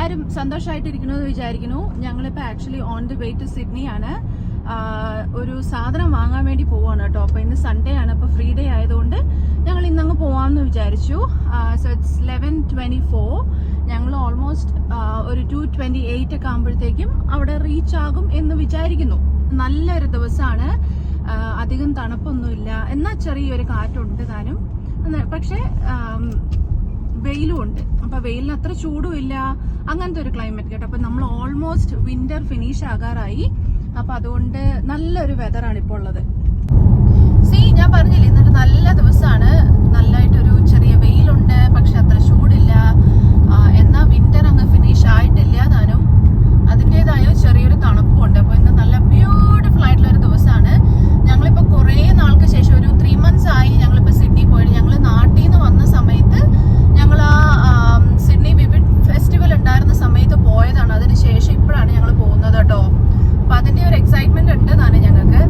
എല്ലാവരും സന്തോഷമായിട്ടിരിക്കുന്നു എന്ന് വിചാരിക്കുന്നു. ഞങ്ങളിപ്പോൾ actually on the way to Sydney ആണ്. ഒരു സാധനം വാങ്ങാൻ വേണ്ടി പോവാണ് കേട്ടോ. അപ്പോൾ ഇന്ന് സൺഡേ ആണ്, അപ്പോൾ ഫ്രീ ഡേ ആയതുകൊണ്ട് ഞങ്ങൾ ഇന്നങ്ങ് പോവാമെന്ന് വിചാരിച്ചു. So it's 11:24. ഞങ്ങൾ ഓൾമോസ്റ്റ് ഒരു 2:28 ഒക്കെ ആകുമ്പോഴത്തേക്കും അവിടെ റീച്ച് ആകും എന്ന് വിചാരിക്കുന്നു. നല്ലൊരു ദിവസമാണ്, അധികം തണുപ്പൊന്നുമില്ല, എന്നാൽ ചെറിയൊരു കാറ്റുണ്ട് താനും. പക്ഷെ വെയിലും ഉണ്ട്. അപ്പൊ വെയിലിന് അത്ര ചൂടും ഇല്ല, അങ്ങനത്തെ ഒരു ക്ലൈമറ്റ് കേട്ടോ. അപ്പൊ നമ്മൾ ഓൾമോസ്റ്റ് വിന്റർ ഫിനിഷ് ആകാറായി. അപ്പൊ അതുകൊണ്ട് നല്ലൊരു വെതറാണ് ഇപ്പോൾ ഉള്ളത്. ഞാൻ പറഞ്ഞില്ലേ ഇന്നൊരു നല്ല ദിവസമാണ്. നല്ലതായിട്ടൊരു ചെറിയ വെയിലുണ്ട്, പക്ഷെ അത്ര ചൂടില്ല. എന്നാ വിന്റർ അങ്ങ് ഫിനിഷ് ആയിട്ടില്ല താനും. അതിൻ്റെതായ ചെറിയൊരു തണുപ്പും ഉണ്ട്. അപ്പൊ ഇന്ന് നല്ല ബ്യൂട്ടിഫുൾ ആയിട്ടുള്ള ഒരു ദിവസമാണ്. ഞങ്ങളിപ്പോ കുറെ നാൾക്ക് ശേഷം ഒരു 3 months ആയി ഞങ്ങളിപ്പോ സിഡ്നി പോയിട്ട്. ഞങ്ങൾ നാട്ടിൽ നിന്ന് വന്ന സമയത്ത് ഞങ്ങൾ സിഡ്നി വിവിഡ് ഫെസ്റ്റിവൽ ഉണ്ടായിരുന്ന സമയത്ത് പോയതാണ്. അതിനുശേഷം ഇപ്പോഴാണ് ഞങ്ങൾ പോകുന്നത് കേട്ടോ. അപ്പൊ അതിന്റെ ഒരു എക്സൈറ്റ്മെന്റ് ഉണ്ട് താനും ഞങ്ങൾക്ക്.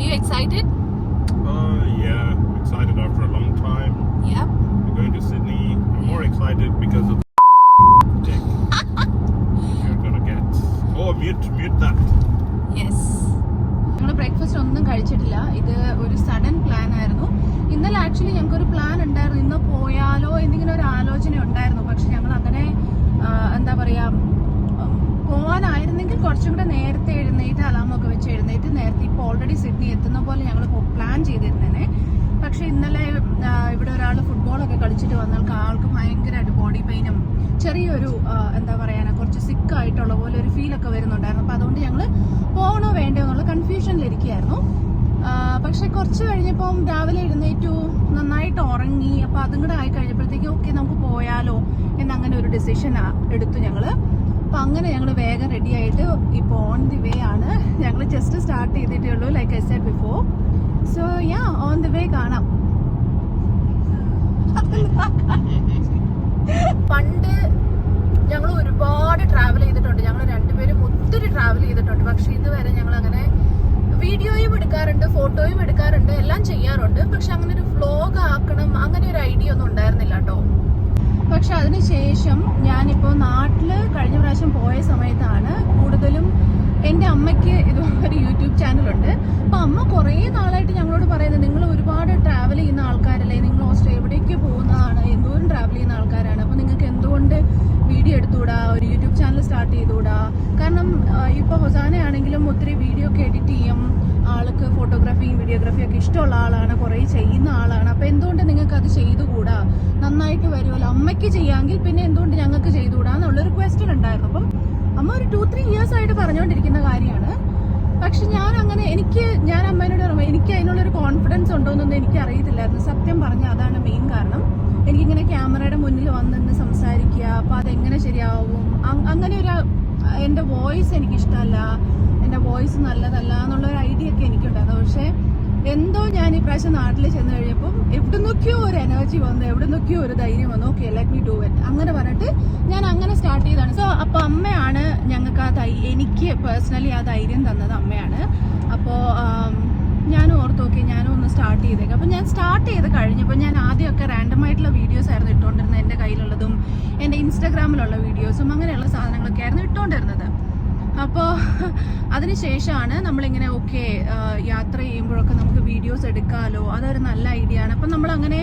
Are you excited? Yeah, excited after a long time. Yep. We're going to Sydney. I'm more excited because of dick you're gonna get. Oh, mute that. Yes. ഞങ്ങൾ ബ്രേക്ക്ഫാസ്റ്റ് ഒന്നും കഴിച്ചിട്ടില്ല. ഇത് ഒരു സഡൻ പ്ലാൻ ആയിരുന്നു. ഇന്നലെ ആക്ച്വലി ഞങ്ങൾക്കൊരു plan ഉണ്ടായിരുന്നു, ഇന്ന് പോയാലോ എന്നിങ്ങനെ ഒരു ആലോചന ഉണ്ടായിരുന്നു. പക്ഷെ ഞങ്ങൾ അങ്ങനെ എന്താ പറയാ, പോകാനായിരുന്നെങ്കിൽ കുറച്ചും കൂടെ നേരത്തെ എഴുന്നേറ്റ് അലാമൊക്കെ വെച്ച് എഴുന്നേറ്റ് നേരത്തെ ഇപ്പോൾ ഓൾറെഡി സിഡ്നി എത്തുന്ന പോലെ ഞങ്ങൾ പ്ലാൻ ചെയ്തിരുന്നേനെ. പക്ഷെ ഇന്നലെ ഇവിടെ ഒരാൾ ഫുട്ബോളൊക്കെ കളിച്ചിട്ട് വന്ന ആൾക്ക് ഭയങ്കരമായിട്ട് ബോഡി പെയിനും ചെറിയൊരു എന്താ പറയാനാ കുറച്ച് സിക്കായിട്ടുള്ള പോലെ ഒരു ഫീലൊക്കെ വരുന്നുണ്ടായിരുന്നു. അപ്പം അതുകൊണ്ട് ഞങ്ങൾ പോകണോ വേണ്ടോ എന്നുള്ള കൺഫ്യൂഷനിലിരിക്കുകയായിരുന്നു. പക്ഷെ കുറച്ച് കഴിഞ്ഞപ്പം രാവിലെ എഴുന്നേറ്റു, നന്നായിട്ട് ഉറങ്ങി. അപ്പം അതും കൂടെ ആയി കഴിഞ്ഞപ്പോഴത്തേക്കും ഓക്കെ നമുക്ക് പോയാലോ എന്നങ്ങനെ ഒരു ഡിസിഷൻ എടുത്തു ഞങ്ങൾ. അപ്പം അങ്ങനെ ഞങ്ങൾ വേഗം റെഡി ആയിട്ട് ഇപ്പോൾ ഓൺ ദി വേ ആണ്. ഞങ്ങൾ ജസ്റ്റ് സ്റ്റാർട്ട് ചെയ്തിട്ടേ ഉള്ളൂ, like I said before. So yeah, on the way കാണാം. പണ്ട് ഞങ്ങൾ ഒരുപാട് ട്രാവൽ ചെയ്തിട്ടുണ്ട്. ഞങ്ങൾ രണ്ടുപേരും ഒത്തിരി ട്രാവൽ ചെയ്തിട്ടുണ്ട്. പക്ഷെ ഇതുവരെ ഞങ്ങൾ അങ്ങനെ വീഡിയോയും എടുക്കാറുണ്ട്, ഫോട്ടോയും എടുക്കാറുണ്ട്, എല്ലാം ചെയ്യാറുണ്ട്. പക്ഷെ അങ്ങനെ ഒരു വ്ലോഗ് ആക്കണം അങ്ങനെ ഒരു ഐഡിയ ഒന്നും ഉണ്ടായിരുന്നില്ല കേട്ടോ. പക്ഷെ അതിനുശേഷം ഞാനിപ്പോൾ നാട്ടിൽ കഴിഞ്ഞ പ്രാവശ്യം പോയ സമയത്താണ് കൂടുതലും എൻ്റെ അമ്മയ്ക്ക് ഇതുപോലെ യൂട്യൂബ് ചാനലുണ്ട്. അപ്പോൾ അമ്മ കുറേ നാളായിട്ട് ഞങ്ങളോട് പറയുന്നത്, നിങ്ങൾ ഒരുപാട് ട്രാവൽ ചെയ്യുന്ന ആൾക്കാരല്ലേ, നിങ്ങൾ എവിടേക്ക് പോകുന്നതാണ്, എന്തോരം ട്രാവൽ ചെയ്യുന്ന ആൾക്കാരാണ്, അപ്പോൾ നിങ്ങൾക്ക് എന്തുകൊണ്ട് വീഡിയോ എടുത്തുകൂടാ, ഒരു യൂട്യൂബ് ചാനൽ സ്റ്റാർട്ട് ചെയ്തുകൂടാ. കാരണം ഇപ്പോൾ ഹൊസാനയാണെങ്കിലും ഒത്തിരി വീഡിയോ ഒക്കെ എഡിറ്റ് ചെയ്യും, ആൾക്ക് ഫോട്ടോഗ്രാഫിയും വീഡിയോഗ്രാഫിയും ഒക്കെ ഇഷ്ടമുള്ള ആളാണ്, കുറേ ചെയ്യുന്ന ആളാണ്. അപ്പോൾ എന്തുകൊണ്ട് നിങ്ങൾക്ക് അത് ചെയ്തുകൂടാ, നന്നായിട്ട് വരുമല്ലോ, അമ്മയ്ക്ക് ചെയ്യാമെങ്കിൽ പിന്നെ എന്തുകൊണ്ട് ഞങ്ങൾക്ക് ചെയ്തുകൂടാ എന്നുള്ളൊരു ക്വസ്റ്റ്യൻ ഉണ്ടായിരുന്നു. അപ്പം അമ്മ ഒരു 2-3 years ആയിട്ട് പറഞ്ഞുകൊണ്ടിരിക്കുന്ന കാര്യമാണ്. പക്ഷെ ഞാൻ അമ്മേനോട് പറഞ്ഞു, എനിക്ക് അതിനുള്ളൊരു കോൺഫിഡൻസ് ഉണ്ടോയെന്നൊന്നും എനിക്ക് അറിയത്തില്ലായിരുന്നു. സത്യം പറഞ്ഞാൽ അതാണ് മെയിൻ കാരണം. എനിക്കിങ്ങനെ ക്യാമറയുടെ മുന്നിൽ വന്നിന്ന് സംസാരിക്കുക, അപ്പം അതെങ്ങനെ ശരിയാവും, അങ്ങനെ ഒരു എൻ്റെ വോയിസ് എനിക്കിഷ്ടമല്ല, എൻ്റെ വോയിസ് നല്ലതല്ല എന്നുള്ളൊരു ഐഡിയ ഒക്കെ എനിക്കുണ്ടായിരുന്നു. പക്ഷേ എന്തോ ഞാൻ ഈ പ്രാവശ്യം നാട്ടിൽ ചെന്ന് കഴിഞ്ഞപ്പം എവിടെ നോക്കിയോ ഒരു എനർജി വന്നു, എവിടെ നോക്കിയോ ഒരു ധൈര്യം വന്നു. Okay, let me do it അങ്ങനെ പറഞ്ഞിട്ട് ഞാൻ അങ്ങനെ സ്റ്റാർട്ട് ചെയ്തതാണ്. സോ അപ്പോൾ അമ്മയാണ് ഞങ്ങൾക്ക് എനിക്ക് പേഴ്സണലി ആ ധൈര്യം തന്നത് അമ്മയാണ്. അപ്പോൾ ഞാനും ഓർത്ത് നോക്കി, ഞാനും ഒന്ന് സ്റ്റാർട്ട് ചെയ്തേക്കാം. അപ്പം ഞാൻ സ്റ്റാർട്ട് ചെയ്ത് കഴിഞ്ഞപ്പോൾ ഞാൻ ആദ്യമൊക്കെ റാൻഡം ആയിട്ടുള്ള വീഡിയോസ് ആയിരുന്നു ഇട്ടുകൊണ്ടിരുന്നത്. എൻ്റെ കയ്യിലുള്ളതും എൻ്റെ ഇൻസ്റ്റാഗ്രാമിലുള്ള വീഡിയോസും അങ്ങനെയുള്ള സാധനങ്ങളൊക്കെ ആയിരുന്നു ഇട്ടുകൊണ്ടിരുന്നത്. അപ്പോൾ അതിനുശേഷമാണ് നമ്മളിങ്ങനെ ഓക്കെ യാത്ര ചെയ്യുമ്പോഴൊക്കെ നമുക്ക് വീഡിയോസ് എടുക്കാമല്ലോ, അതൊരു നല്ല ഐഡിയ ആണ്. അപ്പം നമ്മളങ്ങനെ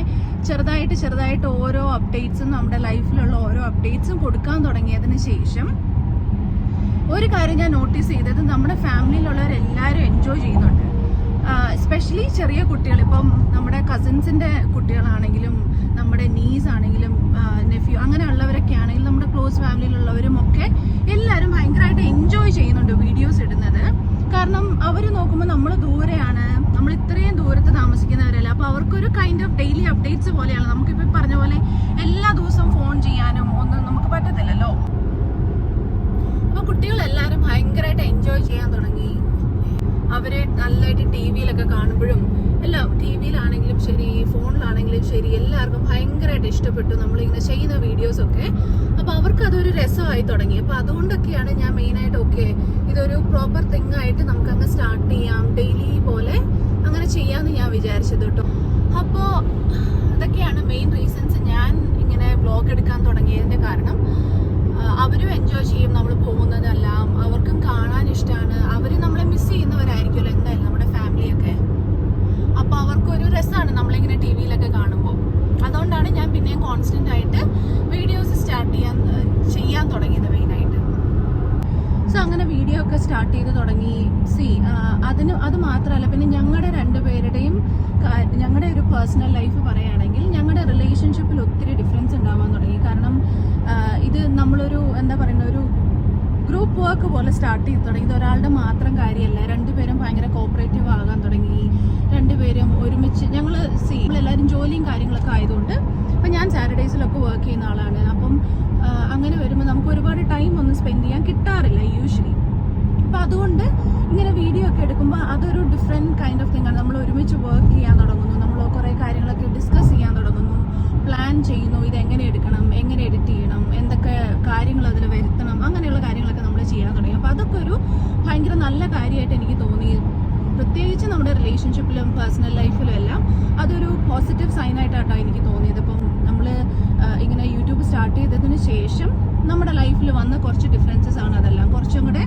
ചെറുതായിട്ട് ഓരോ അപ്ഡേറ്റ്സും നമ്മുടെ ലൈഫിലുള്ള ഓരോ അപ്ഡേറ്റ്സും കൊടുക്കാൻ തുടങ്ങിയതിന് ശേഷം ഒരു കാര്യം ഞാൻ നോട്ടീസ് ചെയ്തത്, നമ്മുടെ ഫാമിലിയിലുള്ളവരെല്ലാവരും എൻജോയ് ചെയ്യുന്നുണ്ട്. എസ്പെഷ്യലി ചെറിയ കുട്ടികൾ, ഇപ്പം നമ്മുടെ കസിൻസിൻ്റെ കുട്ടികളാണെങ്കിലും നമ്മുടെ നീസ് ആണെങ്കിലും നെഫ്യൂ അങ്ങനെയുള്ളവരൊക്കെ ആണെങ്കിലും നമ്മുടെ ക്ലോസ് ഫാമിലിയിലുള്ളവരും ഒക്കെ എല്ലാവരും ഭയങ്കരമായിട്ട് എൻജോയ് ചെയ്യുന്നുണ്ട് വീഡിയോസ് ഇടുന്നത്. കാരണം അവർ നോക്കുമ്പോൾ നമ്മൾ ദൂരെയാണ്, നമ്മൾ ഇത്രയും ദൂരത്ത് താമസിക്കുന്നവരല്ല. അപ്പോൾ അവർക്കൊരു കൈൻഡ് ഓഫ് ഡെയിലി അപ്ഡേറ്റ്സ് പോലെയാണ്. നമുക്കിപ്പോൾ പറഞ്ഞ പോലെ എല്ലാ ദിവസവും ഫോൺ ചെയ്യാനും ഒന്നും നമുക്ക് പറ്റത്തില്ലല്ലോ. അപ്പോൾ കുട്ടികളെല്ലാവരും ഭയങ്കരമായിട്ട് എൻജോയ് ചെയ്യാൻ തുടങ്ങി. അവരെ നല്ലതായിട്ട് ടി വിയിലൊക്കെ കാണുമ്പോഴും എല്ലാം, ടി വിയിലാണെങ്കിലും ശരി ഫോണിലാണെങ്കിലും ശരി, എല്ലാവർക്കും ഭയങ്കരമായിട്ട് ഇഷ്ടപ്പെട്ടു നമ്മളിങ്ങനെ ചെയ്യുന്ന വീഡിയോസൊക്കെ. അപ്പോൾ അവർക്ക് അതൊരു രസമായി തുടങ്ങി. അപ്പോൾ അതുകൊണ്ടൊക്കെയാണ് ഞാൻ മെയിനായിട്ട് ഓക്കെ ഇതൊരു പ്രോപ്പർ തിങ് ആയിട്ട് നമുക്കങ്ങ് സ്റ്റാർട്ട് ചെയ്യാം, ഡെയിലി പോലെ അങ്ങനെ ചെയ്യാമെന്ന് ഞാൻ വിചാരിച്ചു. വിചാരിച്ചത് കേട്ടോ. അപ്പോൾ ഇതൊക്കെയാണ് മെയിൻ റീസൺസ് ഞാൻ ഇങ്ങനെ വ്ലോഗ് എടുക്കാൻ തുടങ്ങിയതിൻ്റെ കാരണം. അവരും എൻജോയ് ചെയ്യും നമ്മൾ പോകുന്നതെല്ലാം, അവർക്കും കാണാൻ ഇഷ്ടമാണ്. അവർ നമ്മളെ മിസ് ചെയ്യുന്നവരായിരിക്കുമല്ലോ എന്തായാലും നമ്മുടെ ഫാമിലിയൊക്കെ. അപ്പോൾ അവർക്കൊരു രസമാണ് നമ്മളിങ്ങനെ ടി വിയിലൊക്കെ കാണുമ്പോൾ. അതുകൊണ്ടാണ് ഞാൻ പിന്നെയും കോൺസ്റ്റൻ്റ് ആയിട്ട് വീഡിയോസ് ചെയ്യാൻ തുടങ്ങിയത് മെയിനായിട്ട്. സോ അങ്ങനെ വീഡിയോ ഒക്കെ സ്റ്റാർട്ട് ചെയ്ത് തുടങ്ങി. അത് മാത്രമല്ല, പിന്നെ ഞങ്ങളുടെ രണ്ടുപേരുടെയും ഞങ്ങളുടെ ഒരു പേഴ്സണൽ ലൈഫ് പറയുകയാണെങ്കിൽ ഞങ്ങളുടെ റിലേഷൻഷിപ്പിൽ ഒത്തിരി ഡിഫറൻസ് ഉണ്ടാവാൻ തുടങ്ങി. കാരണം ഇത് നമ്മളൊരു എന്താ പറയുന്ന ഒരു ഗ്രൂപ്പ് വർക്ക് പോലെ സ്റ്റാർട്ട് ചെയ്ത് തുടങ്ങി. ഇത് ഒരാളുടെ മാത്രം കാര്യമല്ല, രണ്ടുപേരും ഭയങ്കര കോപ്പറേറ്റീവ് ആകാൻ തുടങ്ങി. രണ്ടുപേരും ഒരുമിച്ച് നമ്മളെല്ലാവരും ജോലിയും കാര്യങ്ങളൊക്കെ ആയതുകൊണ്ട്, അപ്പം ഞാൻ സാറ്റർഡേയ്സിലൊക്കെ വർക്ക് ചെയ്യുന്ന ആളാണ്. അപ്പം അങ്ങനെ വരുമ്പോൾ നമുക്ക് ഒരുപാട് ടൈം ഒന്നും സ്പെൻഡ് ചെയ്യാൻ കിട്ടാറില്ല യൂഷ്വലി. അപ്പം അതുകൊണ്ട് ഇങ്ങനെ വീഡിയോ ഒക്കെ എടുക്കുമ്പോൾ അതൊരു ഡിഫറെൻറ്റ് കൈൻഡ് ഓഫ് തിങ് ആണ്. നമ്മൾ ഒരുമിച്ച് വർക്ക് ചെയ്യാൻ തുടങ്ങുന്നു, നമ്മൾ കുറേ കാര്യങ്ങളൊക്കെ ഡിസ്കസ് ചെയ്യാൻ തുടങ്ങുന്നു, പ്ലാൻ ചെയ്യുന്നു, ഇതെങ്ങനെ എടുക്കണം, എങ്ങനെ എഡിറ്റ് ചെയ്യണം, എന്തൊക്കെ കാര്യങ്ങൾ അതിൽ വരുത്തണം, അങ്ങനെയുള്ള കാര്യങ്ങളൊക്കെ നമ്മൾ ചെയ്യാൻ തുടങ്ങി. അപ്പോൾ അതൊക്കെ ഒരു ഭയങ്കര നല്ല കാര്യമായിട്ട് എനിക്ക് തോന്നി. പ്രത്യേകിച്ച് നമ്മുടെ റിലേഷൻഷിപ്പിലും പേഴ്സണൽ ലൈഫിലും എല്ലാം അതൊരു പോസിറ്റീവ് സൈനായിട്ടാട്ടോ എനിക്ക് തോന്നിയത്. ഇപ്പം നമ്മൾ ഇങ്ങനെ യൂട്യൂബ് സ്റ്റാർട്ട് ചെയ്തതിന് ശേഷം നമ്മുടെ ലൈഫിൽ വന്ന കുറച്ച് ഡിഫറൻസസ് ആണ് അതെല്ലാം. കുറച്ചും കൂടെ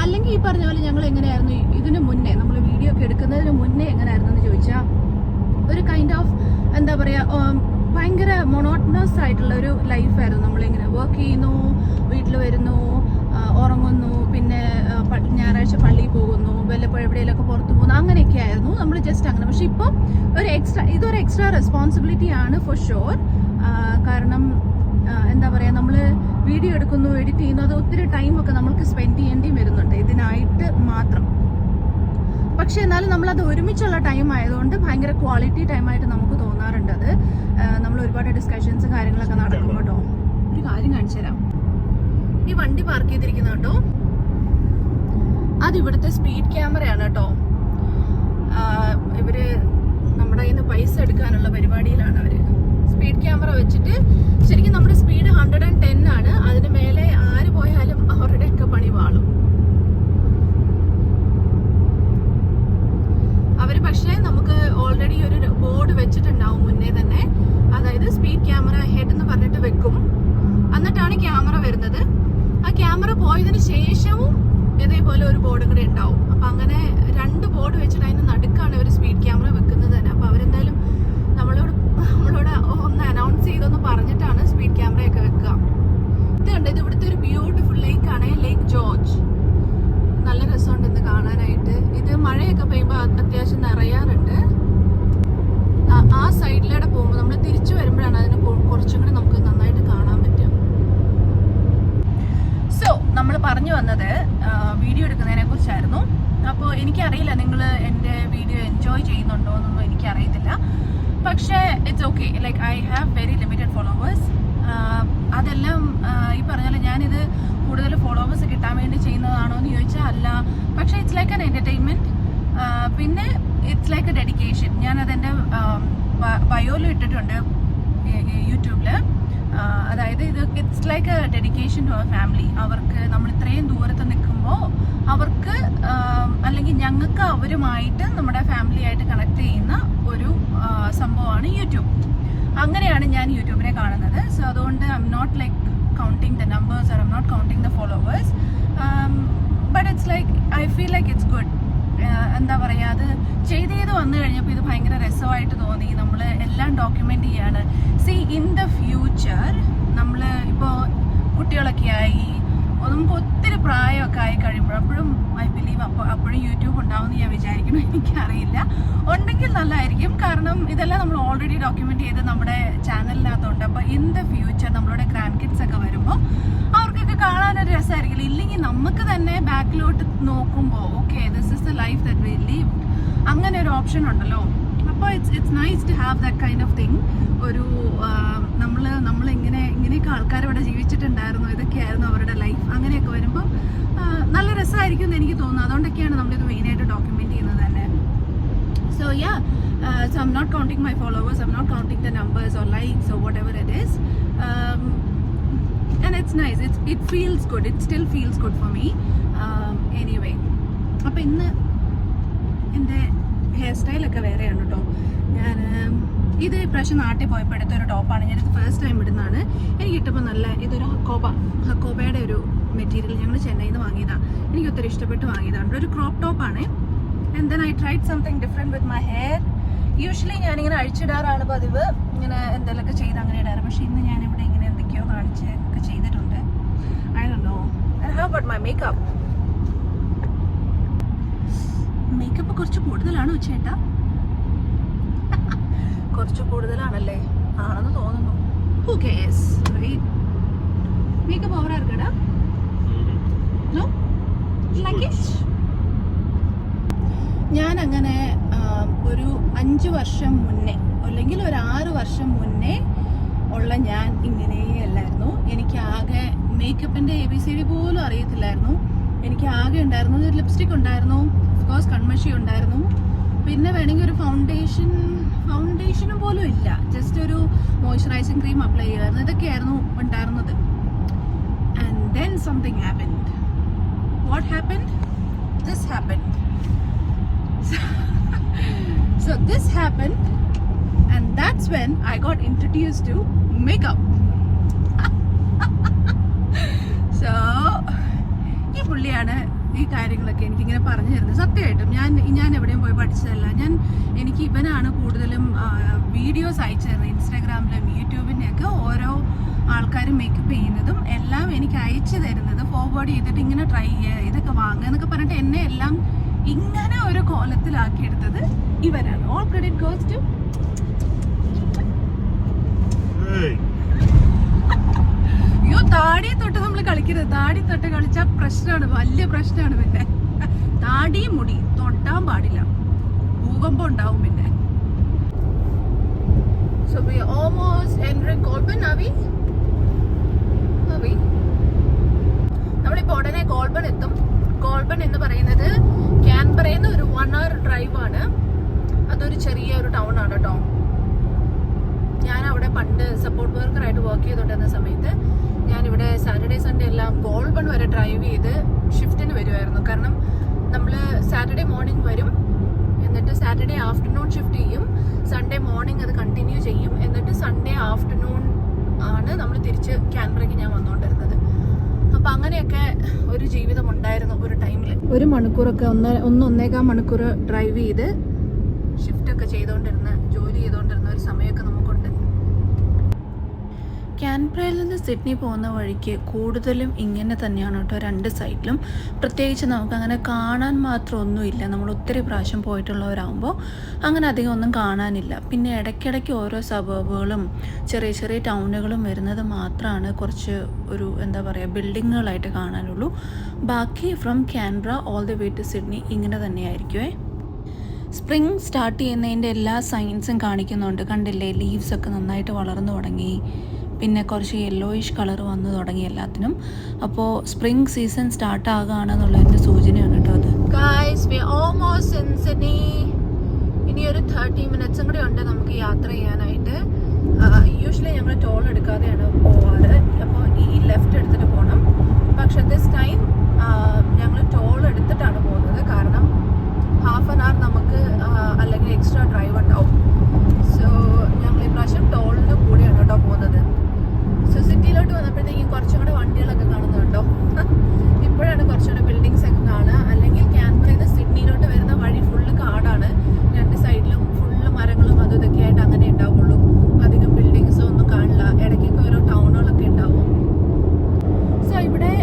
അല്ലെങ്കിൽ ഈ പറഞ്ഞ പോലെ ഞങ്ങൾ എങ്ങനെയായിരുന്നു ഇതിന് മുന്നേ, നമ്മൾ വീഡിയോ ഒക്കെ എടുക്കുന്നതിന് മുന്നേ എങ്ങനെയായിരുന്നു എന്ന് ചോദിച്ചാൽ ഒരു കൈൻഡ് ഓഫ് എന്താ പറയുക, ഭയങ്കര മൊണോട്ടണസ് ആയിട്ടുള്ള ഒരു ലൈഫായിരുന്നു. നമ്മളിങ്ങനെ വർക്ക് ചെയ്യുന്നു, വീട്ടിൽ വരുന്നു, ഉറങ്ങുന്നു, പിന്നെ ഞായറാഴ്ച പള്ളിയിൽ പോകുന്നു, വല്ലപ്പോഴും എവിടെയെങ്കിലൊക്കെ പുറത്തു പോകുന്നു, അങ്ങനെയൊക്കെ ആയിരുന്നു നമ്മൾ ജസ്റ്റ് അങ്ങനെ. പക്ഷെ ഇപ്പം ഇതൊരു എക്സ്ട്രാ റെസ്പോൺസിബിലിറ്റി ആണ് ഫോർ ഷുവർ. കാരണം എന്താ പറയുക, നമ്മൾ വീഡിയോ എടുക്കുന്നു, എഡിറ്റ് ചെയ്യുന്നു, അത് ഒത്തിരി ടൈമൊക്കെ നമ്മൾക്ക് സ്പെൻഡ് ചെയ്യേണ്ടി വരുന്നുണ്ട് ഇതിനായിട്ട് മാത്രം. പക്ഷെ എന്നാലും നമ്മളത് ഒരുമിച്ചുള്ള ടൈം ആയതുകൊണ്ട് ഭയങ്കര ക്വാളിറ്റി ടൈമായിട്ട് നമുക്ക് തോന്നാറുണ്ട്. അത് നമ്മൾ ഒരുപാട് ഡിസ്കഷൻസും കാര്യങ്ങളൊക്കെ നടക്കും കേട്ടോ. ഒരു കാര്യം കാണിച്ചു തരാം. ഈ വണ്ടി പാർക്ക് ചെയ്തിരിക്കുന്നുണ്ടോ, അത് ഇവിടുത്തെ സ്പീഡ് ക്യാമറയാണ് കേട്ടോ. ഇവര് നമ്മുടെ കയ്യിൽ നിന്ന് പൈസ എടുക്കാനുള്ള പരിപാടിയിലാണ് അവര്. സ്പീഡ് ക്യാമറ വെച്ചിട്ട് ശരിക്കും നമ്മുടെ സ്പീഡ് 110 ആണ്. അതിന് മേലെ ആര് പോയാലും അവരുടെയൊക്കെ പണി വാളും. അവര് പക്ഷേ നമുക്ക് ഓൾറെഡി ഒരു ബോർഡ് വെച്ചിട്ടുണ്ടാവും മുന്നേ തന്നെ. അതായത് സ്പീഡ് ക്യാമറ ഹെഡ് എന്ന് പറഞ്ഞിട്ട് വെക്കും, എന്നിട്ടാണ് ക്യാമറ വരുന്നത്. ആ ക്യാമറ പോയതിന് ശേഷവും ഇതേപോലെ ഒരു ബോർഡും കൂടെ ഉണ്ടാവും. അപ്പൊ അങ്ങനെ 2 ബോർഡ് വെച്ചിട്ട് അതിന് നടുക്കാണ് അവർ സ്പീഡ് ക്യാമറ വെക്കുന്നത് തന്നെ. അപ്പൊ അവരെന്തായാലും നമ്മളോട് ഒന്ന് അനൗൺസ് ചെയ്തൊന്ന് പറഞ്ഞിട്ടാണ് സ്പീഡ് ക്യാമറയൊക്കെ വെക്കുക. ഇത് കണ്ടത് ഇവിടുത്തെ ഒരു ബ്യൂട്ടിഫുൾ ലേക്ക് ആണ്, ലേക്ക് ജോർജ്. നല്ല രസമുണ്ട് ഇന്ന് കാണാനായിട്ട്. ഇത് മഴയൊക്കെ പെയ്യുമ്പോൾ അത്യാവശ്യം നിറയാറുണ്ട്. ആ സൈഡിലൂടെ പോകുമ്പോൾ നമ്മൾ തിരിച്ചു വരുമ്പോഴാണ് അതിന് കുറച്ചും കൂടി നമുക്ക് നന്നായിട്ട് കാണാൻ പറ്റും. സോ നമ്മൾ പറഞ്ഞു വന്നത് വീഡിയോ എടുക്കുന്നതിനെ കുറിച്ചായിരുന്നു. അപ്പോൾ എനിക്കറിയില്ല നിങ്ങൾ എൻ്റെ വീഡിയോ എൻജോയ് ചെയ്യുന്നുണ്ടോ എന്നൊന്നും എനിക്കറിയത്തില്ല. പക്ഷേ it's okay, like I have very limited followers. അതെല്ലാം ഈ പറഞ്ഞാൽ ഞാനിത് കൂടുതൽ ഫോളോവേഴ്സ് കിട്ടാൻ വേണ്ടി ചെയ്യുന്നതാണോ എന്ന് ചോദിച്ചാൽ അല്ല. പക്ഷേ ഇറ്റ്സ് ലൈക്ക് ആൻ എൻ്റർടൈൻമെൻറ്റ്. പിന്നെ ഇറ്റ്സ് ലൈക്ക് എ ഡെഡിക്കേഷൻ. ഞാനതെൻ്റെ ബയോയിൽ ഇട്ടിട്ടുണ്ട് യൂട്യൂബിൽ. അതായത് ഇത് it's like a dedication to our family. അവർക്ക് നമ്മൾ ഇത്രയും ദൂരത്ത് നിൽക്കുമ്പോൾ അവർക്ക് അല്ലെങ്കിൽ ഞങ്ങൾക്ക് അവരുമായിട്ട് നമ്മുടെ ഫാമിലിയായിട്ട് കണക്ട് ചെയ്യുന്ന ഒരു സംഭവമാണ് യൂട്യൂബ്. അങ്ങനെയാണ് ഞാൻ യൂട്യൂബിനെ കാണുന്നത്. സോ അതുകൊണ്ട് I'm not like counting the numbers or I'm not counting the followers. But it's like I feel like it's good. എന്താ പറയുക, അത് ചെയ്ത് വന്നു കഴിഞ്ഞപ്പോൾ ഇത് ഭയങ്കര രസമായിട്ട് തോന്നി. നമ്മൾ എല്ലാം ഡോക്യുമെൻ്റ് ചെയ്യാണ്. ഇൻ ദ ഫ്യൂച്ചർ നമ്മൾ ഇപ്പോൾ കുട്ടികളൊക്കെ ആയി, നമുക്ക് ഒത്തിരി പ്രായമൊക്കെ ആയി കഴിയുമ്പോൾ അപ്പോഴും ഐ ബിലീവ് അപ്പോഴും യൂട്യൂബ് ഉണ്ടാവുമെന്ന് ഞാൻ വിചാരിക്കുന്നു. എനിക്കറിയില്ല, ഉണ്ടെങ്കിൽ നല്ലതായിരിക്കും. കാരണം ഇതെല്ലാം നമ്മൾ ഓൾറെഡി ഡോക്യുമെൻ്റ് ചെയ്ത് നമ്മുടെ ചാനലിനകത്തുണ്ട്. അപ്പോൾ ഇൻ ദ ഫ്യൂച്ചർ നമ്മളുടെ ഗ്രാൻഡ് കിഡ്സ് ഒക്കെ വരുമ്പോൾ അവർക്കൊക്കെ കാണാനൊരു രസമായിരിക്കില്ല. ഇല്ലെങ്കിൽ നമുക്ക് തന്നെ ബാക്കിലോട്ട് നോക്കുമ്പോൾ okay this is the life that we live, അങ്ങനെ ഒരു ഓപ്ഷൻ ഉണ്ടല്ലോ. അപ്പോൾ it's nice to have that kind of thing. ഒരു ഇങ്ങനെയൊക്കെ ആൾക്കാർ ഇവിടെ ജീവിച്ചിട്ടുണ്ടായിരുന്നു, ഇതൊക്കെയായിരുന്നു അവരുടെ ലൈഫ്. അങ്ങനെയൊക്കെ വരുമ്പോൾ നല്ല രസമായിരിക്കും എന്ന് എനിക്ക് തോന്നുന്നു. അതുകൊണ്ടൊക്കെയാണ് നമ്മളിത് മെയിനായിട്ട് ഡോക്യുമെൻ്റ് ചെയ്യുന്നത് തന്നെ. So so I'm not counting my followers, I'm not counting the numbers or likes or whatever it is. And it's nice, it feels good, it still feels good for me. Anyway, അപ്പോൾ ഇന്ന് എൻ്റെ hair സ്റ്റൈലൊക്കെ വേറെയാണ് കേട്ടോ. ഞാൻ ഇത് ഇപ്രാവശ്യം നാട്ടിൽ പോയപ്പോൾ എടുത്തൊരു ടോപ്പാണ്. ഞാനിത് ഫസ്റ്റ് ടൈം ഇടുന്നതാണ്. എനിക്ക് കിട്ടുമ്പോൾ നല്ല ഇതൊരു ഹക്കോബയുടെ ഒരു മെറ്റീരിയൽ ഞങ്ങൾ ചെന്നൈയിൽ നിന്ന് വാങ്ങിയതാണ്. എനിക്ക് ഒത്തിരി ഇഷ്ടപ്പെട്ട് വാങ്ങിയതാണ്. ഒരു ക്രോപ്പ് ടോപ്പാണ്. And then I tried something different with my hair. Usually ഞാനിങ്ങനെ അഴിച്ചിടാറാണ് പതിവ്, ഇങ്ങനെ എന്തെങ്കിലുമൊക്കെ ചെയ്ത് അങ്ങനെ ഇടാറ്. പക്ഷേ ഇന്ന് ഞാനിവിടെ ഇങ്ങനെ എന്തൊക്കെയോ കാണിച്ച് ഒക്കെ ചെയ്തിട്ടുണ്ട്. I don't know. And how about my makeup? Makeup കുറച്ച് കൂടുതലാണോ ചേട്ടാ? കുറച്ച് കൂടുതലാണല്ലേ? ആണെന്ന് തോന്നുന്നു. Who cares, right? Makeup over ആർക്കടാ? No? Like it? ഞാൻ അങ്ങനെ ഒരു 5 വർഷം മുന്നേ അല്ലെങ്കിൽ ഒരു 6 വർഷം മുന്നേ ഉള്ള ഞാൻ ഇങ്ങനെയല്ലായിരുന്നു. എനിക്ക് ആകെ മേക്കപ്പിൻ്റെ ABCD പോലും അറിയത്തില്ലായിരുന്നു. എനിക്ക് ആകെ ഉണ്ടായിരുന്നത് ഒരു ലിപ്സ്റ്റിക് ഉണ്ടായിരുന്നു, ഓഫ്കോഴ്സ് കൺമഷി ഉണ്ടായിരുന്നു, പിന്നെ വേണമെങ്കിൽ ഒരു ഫൗണ്ടേഷനും പോലും ഇല്ല, ജസ്റ്റ് ഒരു മോയ്സ്ചറൈസിങ് ക്രീം അപ്ലൈ ചെയ്യുമായിരുന്നു. ഇതൊക്കെയായിരുന്നു ഉണ്ടായിരുന്നത്. And then something happened. What happened? This happened. So this happened, and that's when I got introduced to makeup. So ഈ പുള്ളിയാണ് ഈ കാര്യങ്ങളൊക്കെ എനിക്കിങ്ങനെ പറഞ്ഞു തരുന്നത്. സത്യമായിട്ടും ഞാൻ എവിടെയും പോയി പഠിച്ചതല്ല. എനിക്ക് ഇവനാണ് കൂടുതലും വീഡിയോസ് അയച്ചു തരുന്നത്. ഇൻസ്റ്റാഗ്രാമിലും യൂട്യൂബിൻ്റെയൊക്കെ ഓരോ ആൾക്കാരും മേക്കപ്പ് ചെയ്യുന്നതും എല്ലാം എനിക്ക് അയച്ചു തരുന്നത്, ഫോർവേഡ് ചെയ്തിട്ട് ഇങ്ങനെ ട്രൈ ചെയ്യുക, ഇതൊക്കെ വാങ്ങുക എന്നൊക്കെ പറഞ്ഞിട്ട് എന്നെ എല്ലാം ഇങ്ങനെ ഒരു കോലത്തിലാക്കിയെടുത്തത് ഇവരാണ്. All credit goes to. അയ്യോ, താടി തൊട്ട് നമ്മൾ കളിക്കരുത്. താടി തൊട്ട് കളിച്ചാൽ പ്രശ്നമാണ്, വലിയ പ്രശ്നമാണ്. പിന്നെ താടി മുടി തൊട്ടാൻ പാടില്ല, ഭൂകമ്പം ഉണ്ടാവും. പിന്നെ So we are almost entering Colburn. Are we? നമ്മളിപ്പോൾ ഉടനെ കോൾബൺ എത്തും. കോൾബൺ എന്ന് പറയുന്നത് ക്യാൻബറയിൽ നിന്ന് ഒരു 1 hour ഡ്രൈവ് ആണ്. അതൊരു ചെറിയൊരു ടൗൺ ആണ് കേട്ടോ. ഞാൻ അവിടെ പണ്ട് സപ്പോർട്ട് വർക്കറായിട്ട് വർക്ക് ചെയ്തുകൊണ്ടിരുന്ന സമയത്ത് ഞാനിവിടെ സാറ്റർഡേ സൺഡേ എല്ലാം കോൾബൺ വരെ ഡ്രൈവ് ചെയ്ത് ഷിഫ്റ്റിന് വരുമായിരുന്നു. കാരണം നമ്മൾ സാറ്റർഡേ മോർണിംഗ് വരും, എന്നിട്ട് സാറ്റർഡേ ആഫ്റ്റർനൂൺ ഷിഫ്റ്റ് ചെയ്യും, സൺഡേ മോർണിംഗ് അത് കണ്ടിന്യൂ ചെയ്യും, എന്നിട്ട് സൺഡേ ആഫ്റ്റർനൂൺ ആണ് നമ്മൾ തിരിച്ച് ക്യാൻബറയ്ക്ക് ഞാൻ വന്നുകൊണ്ടിരുന്നത്. അപ്പം അങ്ങനെയൊക്കെ ഒരു ജീവിതം ഉണ്ടായിരുന്നു ഒരു ടൈമിൽ. 1 മണിക്കൂറൊക്കെ 1.5 മണിക്കൂർ ഡ്രൈവ് ചെയ്ത് ഷിഫ്റ്റൊക്കെ ചെയ്തുകൊണ്ടിരുന്ന, ജോലി ചെയ്തുകൊണ്ടിരുന്ന ഒരു സമയമൊക്കെ നമുക്കുണ്ട്. ക്യാൻബറയിൽ നിന്ന് സിഡ്നി പോകുന്ന വഴിക്ക് കൂടുതലും ഇങ്ങനെ തന്നെയാണ് കേട്ടോ, 2 സൈഡിലും. പ്രത്യേകിച്ച് നമുക്കങ്ങനെ കാണാൻ മാത്രമൊന്നുമില്ല. നമ്മൾ ഒത്തിരി പ്രാവശ്യം പോയിട്ടുള്ളവരാകുമ്പോൾ അങ്ങനെ അധികം ഒന്നും കാണാനില്ല. പിന്നെ ഇടയ്ക്കിടയ്ക്ക് ഓരോ സബർബുകളും ചെറിയ ചെറിയ ടൗണുകളും വരുന്നത് മാത്രമാണ് കുറച്ച് ഒരു എന്താ പറയുക ബിൽഡിങ്ങുകളായിട്ട് കാണാനുള്ളൂ. ബാക്കി from Canberra all the way to Sydney ഇങ്ങനെ തന്നെയായിരിക്കുമേ. സ്പ്രിങ് സ്റ്റാർട്ട് ചെയ്യുന്നതിൻ്റെ എല്ലാ സൈൻസും കാണിക്കുന്നുണ്ട്. കണ്ടില്ലേ, ലീവ്സൊക്കെ നന്നായിട്ട് വളർന്നു തുടങ്ങി, പിന്നെ കുറച്ച് യെല്ലോയിഷ് കളർ വന്നു തുടങ്ങി എല്ലാത്തിനും. അപ്പോൾ സ്പ്രിംഗ് സീസൺ സ്റ്റാർട്ട് ആകുകയാണെന്നുള്ളതിൻ്റെ സൂചനയാണ് കേട്ടോ അത്. Guys, we are almost in Sydney. ഇനി ഒരു 30 minutes കൂടെ ഉണ്ട് നമുക്ക് യാത്ര ചെയ്യാനായിട്ട്. യൂഷ്വലി ഞങ്ങൾ ടോൾ എടുക്കാതെയാണ് പോവാറ്. അപ്പോൾ ഈ ലെഫ്റ്റ് എടുത്തിട്ട് പോകണം. പക്ഷെ ദിസ് ടൈം ഞങ്ങൾ ടോൾ എടുത്തിട്ടാണ് പോകുന്നത്. കാരണം ഹാഫ് ആൻ അവർ നമുക്ക് അല്ലെങ്കിൽ എക്സ്ട്രാ ഡ്രൈവ് ഉണ്ടാവും. സോ ഞങ്ങൾ ഈ പ്രാവശ്യം ടോളിൻ്റെ കൂടെയാണ് കേട്ടോ പോകുന്നത്. സോ സിറ്റിയിലോട്ട് വന്നപ്പോഴത്തേക്കും കുറച്ചും കൂടെ വണ്ടികളൊക്കെ കാണുന്നുണ്ടോ? ഇപ്പോഴാണ് കുറച്ചുകൂടെ ബിൽഡിങ്സ് ഒക്കെ കാണുക. അല്ലെങ്കിൽ ക്യാൻബറയിൽ നിന്ന് സിഡ്നിയിലോട്ട് വരുന്ന വഴി ഫുള്ള് കാടാണ്. 2 സൈഡിലും ഫുള്ള് മരങ്ങളും അതും ഇതൊക്കെ ആയിട്ട് അങ്ങനെ ഉണ്ടാവുള്ളൂ. അധികം ബിൽഡിങ്സോ ഒന്നും കാണില്ല. ഇടയ്ക്കൊക്കെ ഓരോ ടൗണുകളൊക്കെ ഉണ്ടാവും. സോ ഇവിടെ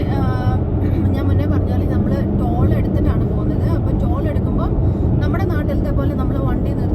ഞാൻ മുന്നേ പറഞ്ഞാൽ നമ്മൾ ടോൾ എടുത്തിട്ടാണ് പോകുന്നത്. അപ്പോൾ ടോൾ എടുക്കുമ്പോൾ നമ്മുടെ നാട്ടിലത്തെ പോലെ നമ്മൾ വണ്ടി നിർത്തി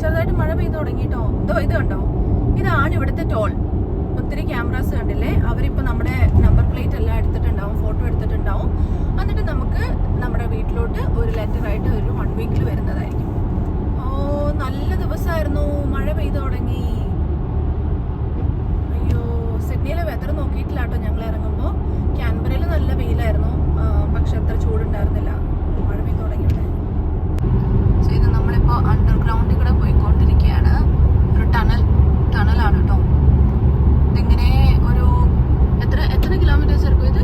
ചെറുതായിട്ട് മഴ പെയ്ത് തുടങ്ങിട്ടോ. ഇത് കണ്ടോ, ഇതാണ് ഇവിടുത്തെ ടോൾ. ഒത്തിരി ക്യാമറാസ് കണ്ടില്ലേ, അവരിപ്പോൾ നമ്മുടെ നമ്പർ പ്ലേറ്റ് എല്ലാം എടുത്തിട്ടുണ്ടാവും, ഫോട്ടോ എടുത്തിട്ടുണ്ടാവും. എന്നിട്ട് നമുക്ക് നമ്മുടെ വീട്ടിലോട്ട് ഒരു ലെറ്ററായിട്ട് ഒരു 1 വീക്കിൽ വരുന്നതായിരിക്കും. നല്ല ദിവസമായിരുന്നു, മഴ പെയ്ത് തുടങ്ങി. അയ്യോ, സിഡ്നിയിലെ വെതർ നോക്കിയിട്ടില്ല കേട്ടോ ഞങ്ങൾ ഇറങ്ങുമ്പോൾ. ക്യാൻബറയിൽ നല്ല വെയിലായിരുന്നു, പക്ഷെ അത്ര ചൂടുണ്ടായിരുന്നില്ല. മഴ പെയ്ത് തുടങ്ങിയിട്ട് ഇത് നമ്മളിപ്പോൾ അണ്ടർഗ്രൗണ്ടിൽ കൂടെ പോയിക്കൊണ്ടിരിക്കുകയാണ്. ഒരു ടണലാണ് കേട്ടോ. ഇതിങ്ങനെ ഒരു എത്ര കിലോമീറ്റേഴ്സ് എടുക്കും ഇത്?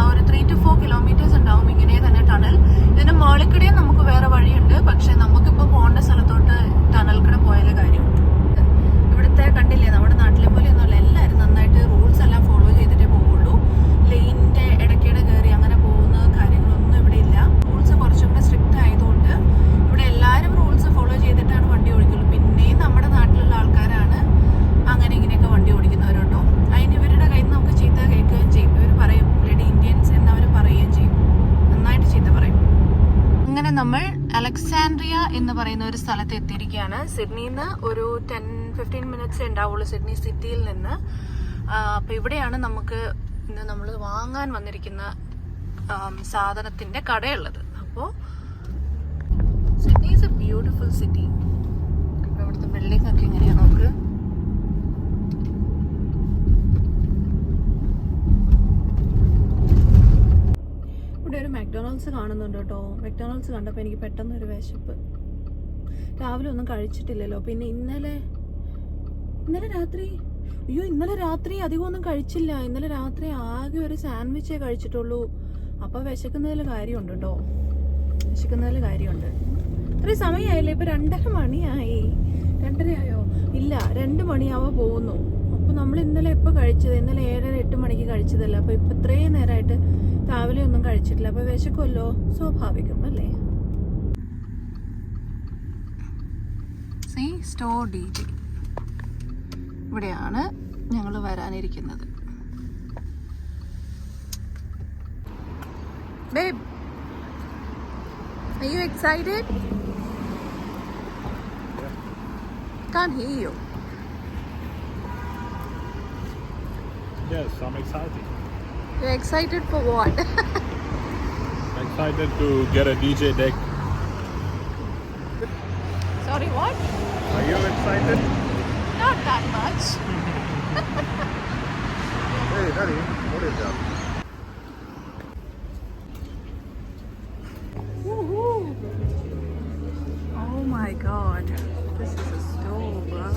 ഒരു 3 to 4 കിലോമീറ്റേഴ്സ് ഉണ്ടാവും ഇങ്ങനെ തന്നെ ടണൽ. ഇതിന് മുകളിൽ നമുക്ക് വേറെ വഴിയുണ്ട്, പക്ഷെ നമുക്കിപ്പോൾ പോകേണ്ട സ്ഥലത്തോട്ട് ടണൽ കൂടെ പോയാലേ കാര്യമുണ്ട്. ഇവിടുത്തെ കണ്ടില്ലേ, നമ്മുടെ നാട്ടിലെ പോലെയൊന്നുമല്ല, എല്ലാവരും നന്നായിട്ട് റൂൾസ് എല്ലാം ഫോളോ ചെയ്തിട്ടേ പോവുള്ളൂ. ലെയിനിന്റെ ഇടയ്ക്കിടെ കയറി അങ്ങനെ പോകുന്ന കാര്യങ്ങളൊന്നും ഇവിടെ ഇല്ല. റൂൾസ് കുറച്ചും കൂടെ സ്ട്രിക്റ്റ് ആയതുകൊണ്ട് ഇവിടെ എല്ലാവരും റൂൾസ് ഫോളോ ചെയ്തിട്ടാണ് വണ്ടി ഓടിക്കുള്ളൂ. പിന്നെയും നമ്മുടെ നാട്ടിലുള്ള ആൾക്കാരാണ് അങ്ങനെ ഇങ്ങനെയൊക്കെ വണ്ടി ഓടിക്കുന്നവരുണ്ടോ. അതിന് ഇവരുടെ കയ്യിൽ നിന്ന് നമുക്ക് ചീത്ത കേൾക്കുകയും ചെയ്യും. ഇവർ പറയും ബ്ലഡി ഇന്ത്യൻസ് എന്നവർ പറയുകയും ചെയ്യും, നന്നായിട്ട് ചീത്ത പറയും. അങ്ങനെ നമ്മൾ അലക്സാൻഡ്രിയ എന്ന് പറയുന്ന ഒരു സ്ഥലത്ത് എത്തിയിരിക്കുകയാണ്. സിഡ്നിയിൽ നിന്ന് ഒരു 10-15 മിനിറ്റ്സ് ഉണ്ടാവുള്ളൂ സിഡ്നി സിറ്റിയിൽ നിന്ന്. അപ്പൊ ഇവിടെയാണ് നമുക്ക് ഇന്ന് നമ്മൾ വാങ്ങാൻ വന്നിരിക്കുന്ന സാധനത്തിന്റെ കടയുള്ളത്. അപ്പോൾ Sydney is A beautiful city. ഇവിടുത്തെ ബിൽഡിംഗ് ഒക്കെ എങ്ങനെയാണ് നമുക്ക്. ഇവിടെ ഒരു മെക്ഡൊണാൾഡ്സ് കാണുന്നുണ്ട് കേട്ടോ. മെക്ഡൊണാൾഡ്സ് കണ്ടപ്പോൾ എനിക്ക് പെട്ടെന്ന് ഒരു വിശപ്പ്. രാവിലെ ഒന്നും കഴിച്ചിട്ടില്ലല്ലോ. പിന്നെ ഇന്നലെ രാത്രി അധികം ഒന്നും കഴിച്ചില്ല. ഇന്നലെ രാത്രി ആകെ ഒരു സാൻഡ്വിച്ചേ കഴിച്ചിട്ടുള്ളൂ. അപ്പോൾ വിശക്കുന്നതിൽ കാര്യമുണ്ട് കേട്ടോ, വിശക്കുന്നതിൽ കാര്യമുണ്ട്. ഇത്രയും സമയമായില്ലേ, ഇപ്പം 2:30 മണിയായി. 2:30 ആയോ? ഇല്ല, 2 മണിയാവാൻ പോകുന്നു. അപ്പോൾ നമ്മൾ ഇന്നലെ എപ്പോൾ കഴിച്ചത്? ഇന്നലെ 7-8 മണിക്ക് കഴിച്ചതല്ല. അപ്പോൾ ഇപ്പം ഇത്രയും നേരമായിട്ട് രാവിലെ ഒന്നും കഴിച്ചിട്ടില്ല. അപ്പോൾ വിശക്കുമല്ലോ, സ്വാഭാവികം അല്ലേ. സ്റ്റോർ DJ ഇവിടെയാണ് ഞങ്ങൾ വരാനിരിക്കുന്നത്. Babe, are you excited? Can't hear you. Yes, I'm excited. You're excited for what? Excited to get a DJ deck. Sorry, what? Are you excited? Not that much. Hey, Daddy, what is that? Woohoo! Oh my God, this is a stove, bro.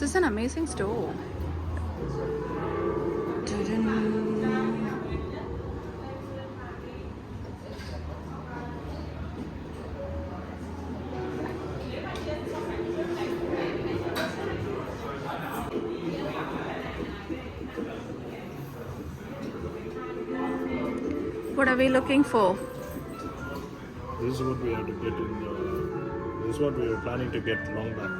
This is an amazing stove. What are we looking for? This is what we have to get in. This is what we were planning to get long back.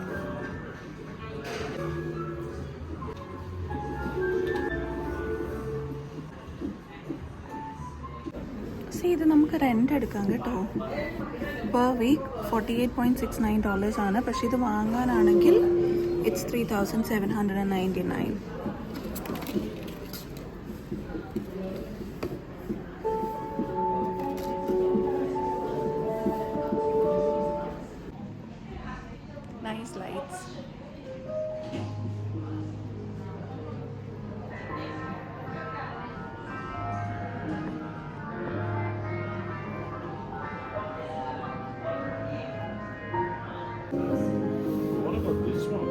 ഇത് നമുക്ക് rent എടുക്കാം കേട്ടോ. Per week $48.69 ആണ്. പക്ഷെ ഇത് വാങ്ങാനാണെങ്കിൽ it's $3,799. Nice lights. What about this one?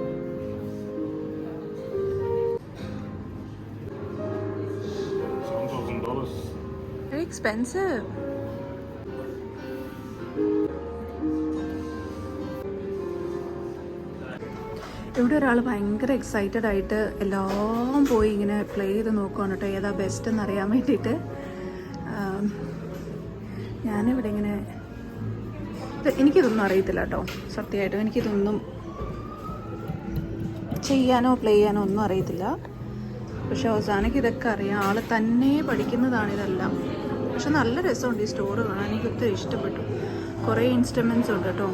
$7,000. Very expensive. ഇവിടെ ഒരാൾ ഭയങ്കര എക്സൈറ്റഡ് ആയിട്ട് എല്ലാം പോയി ഇങ്ങനെ പ്ലേ ചെയ്ത് നോക്കുകയാണ് കേട്ടോ, ഏതാ ബെസ്റ്റ് എന്നറിയാൻ വേണ്ടിയിട്ട്. ഞാനിവിടെ ഇങ്ങനെ എനിക്കിതൊന്നും അറിയത്തില്ല കേട്ടോ, സത്യമായിട്ടും എനിക്കിതൊന്നും ചെയ്യാനോ പ്ലേ ചെയ്യാനോ ഒന്നും അറിയത്തില്ല. പക്ഷെ അവസാനക്ക് ഇതൊക്കെ അറിയാം, ആൾ തന്നെ പഠിക്കുന്നതാണ് ഇതെല്ലാം. പക്ഷെ നല്ല രസമുണ്ട് ഈ സ്റ്റോർ കാണാൻ, എനിക്ക് ഒത്തിരി ഇഷ്ടപ്പെട്ടു. കുറേ ഇൻസ്ട്രുമെൻറ്റ്സ് ഉണ്ട് കേട്ടോ.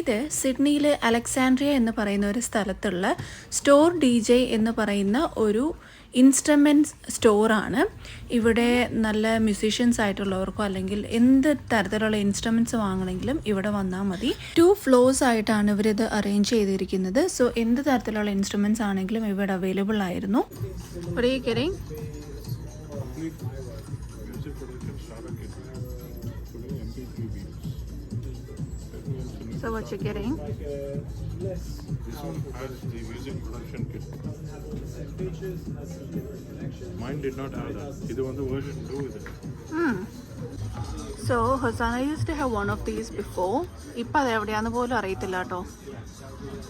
ഇത് സിഡ്നിയിലെ അലക്സാൻഡ്രിയ എന്ന് പറയുന്ന ഒരു സ്ഥലത്തുള്ള സ്റ്റോർ DJ എന്ന് പറയുന്ന ഒരു ഇൻസ്ട്രുമെൻറ്റ്സ് സ്റ്റോറാണ്. ഇവിടെ നല്ല മ്യൂസീഷ്യൻസ് ആയിട്ടുള്ളവർക്കോ അല്ലെങ്കിൽ എന്ത് തരത്തിലുള്ള ഇൻസ്ട്രുമെൻറ്റ്സ് വാങ്ങണമെങ്കിലും ഇവിടെ വന്നാൽ മതി. 2 floors ആയിട്ടാണ് ഇവരിത് അറേഞ്ച് ചെയ്തിരിക്കുന്നത്. സോ എന്ത് തരത്തിലുള്ള ഇൻസ്ട്രുമെൻറ്റ്സ് ആണെങ്കിലും ഇവിടെ അവൈലബിൾ ആയിരുന്നു. So what you're getting? This one has the music production kit. Mine did not have that. This one the version 2 is it? So Hosanna used to have one of these before. ഇപ്പം അത് എവിടെയാണെന്ന് പോലും അറിയത്തില്ല കേട്ടോ,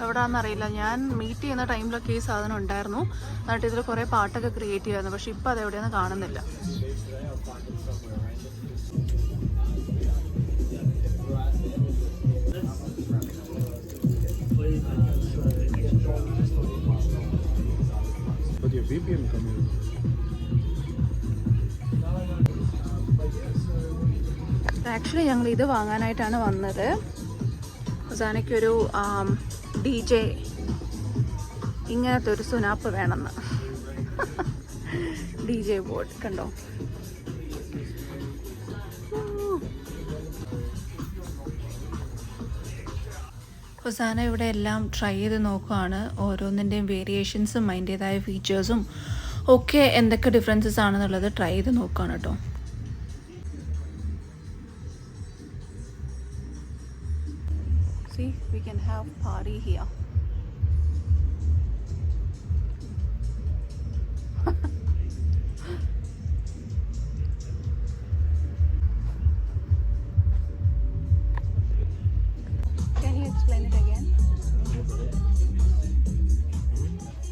എവിടെയാണെന്ന് അറിയില്ല. ഞാൻ meet ചെയ്യുന്ന ടൈമിലൊക്കെ ഈ സാധനം ഉണ്ടായിരുന്നു, എന്നിട്ട് ഇതിൽ കുറേ പാട്ടൊക്കെ ക്രിയേറ്റ് ചെയ്യായിരുന്നു. പക്ഷെ ഇപ്പം അത് എവിടെയാണെന്ന് കാണുന്നില്ല. But your BPM coming. Actually ഞങ്ങൾ ഇത് വാങ്ങാനായിട്ടാണ് വന്നത്. അവസാനയ്ക്കൊരു DJ ഇങ്ങനത്തെ ഒരു സുനാപ്പ് വേണമെന്ന്. DJ ബോർഡ് കണ്ടോ. ഹൊസാന ഇവിടെ എല്ലാം ട്രൈ ചെയ്ത് നോക്കുകയാണ്. ഓരോന്നിൻ്റെയും വേരിയേഷൻസും അതിൻ്റേതായ ഫീച്ചേഴ്സും ഒക്കെ എന്തൊക്കെ ഡിഫറൻസസ് ആണെന്നുള്ളത് ട്രൈ ചെയ്ത് നോക്കുകയാണ് കേട്ടോ. See, we can have party here. Can you explain it again?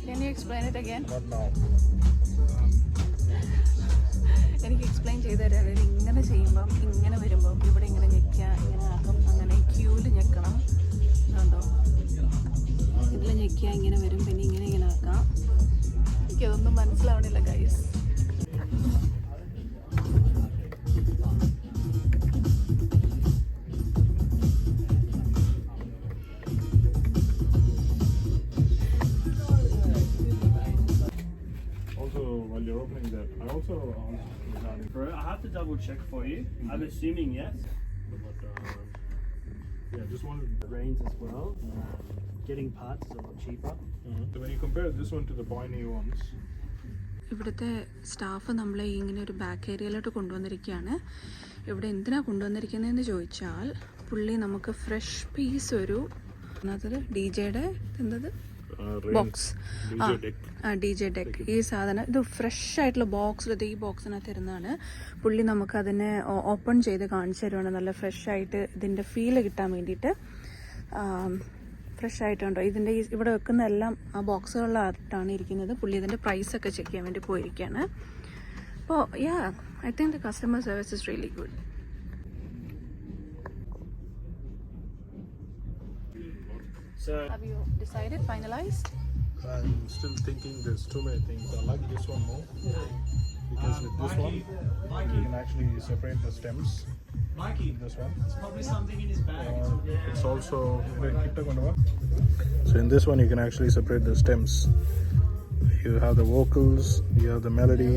Can you explain it again? Not now. എനിക്ക് എക്സ്പ്ലെയിൻ ചെയ്ത് തരാം. അതായത് ഇങ്ങനെ ചെയ്യുമ്പം ഇങ്ങനെ വരുമ്പം ഇവിടെ ഇങ്ങനെ ഞെക്കുക, ഇങ്ങനെ ആക്കും, അങ്ങനെ ക്യൂവിൽ ഞെക്കണം. ഇതുണ്ടോ, ഇതിൽ ഞെക്കുക ഇങ്ങനെ വരും, പിന്നെ ഇങ്ങനെ ഇങ്ങനെ ആക്കാം. എനിക്കതൊന്നും മനസ്സിലാവണില്ല guys. Also, while you're opening that, I also I have to double check for you. I'm assuming yes. But yeah, just wanted Brains as well. Getting parts is a lot cheaper. So when you compare this one to the pioneer ones, ഇവിടുത്തെ staff നമ്മളെ ഇങ്ങനെ ഒരു back ഏരിയയിലോട്ട് കൊണ്ടുവന്നിരിക്കുകയാണ്. ഇവിടെ എന്തിനാണ് കൊണ്ടുവന്നിരിക്കുന്നതെന്ന് ചോദിച്ചാൽ, പുള്ളി നമുക്ക് fresh piece ഒരു അതിനകത്ത് DJയുടെ എന്തത് ബോക്സ്, DJ ഡെക്ക്, ഈ സാധനം ഇത് ഫ്രഷ് ആയിട്ടുള്ള ബോക്സിൽ, ഇത് ഈ ബോക്സിനകത്ത് ഇരുന്നാണ് പുള്ളി നമുക്കതിനെ ഓപ്പൺ ചെയ്ത് കാണിച്ചു തരുവാണ്. നല്ല ഫ്രഷ് ആയിട്ട് ഇതിൻ്റെ ഫീല് കിട്ടാൻ വേണ്ടിയിട്ട്. ഫ്രഷ് ആയിട്ടുണ്ടോ ഇതിൻ്റെ ഇവിടെ വെക്കുന്ന എല്ലാം ആ ബോക്സുകളിലായിട്ടാണ് ഇരിക്കുന്നത്. പുള്ളി ഇതിൻ്റെ പ്രൈസൊക്കെ ചെക്ക് ചെയ്യാൻ വേണ്ടി പോയിരിക്കുകയാണ്. അപ്പോൾ I think the customer service is really good. So Have you decided, finalized? I'm still thinking there's too many things. I like this one more because with this one you can actually separate the stems. This one. probably something in his bag. It's also so in this one you can actually separate the stems. You have the vocals, you have the melody.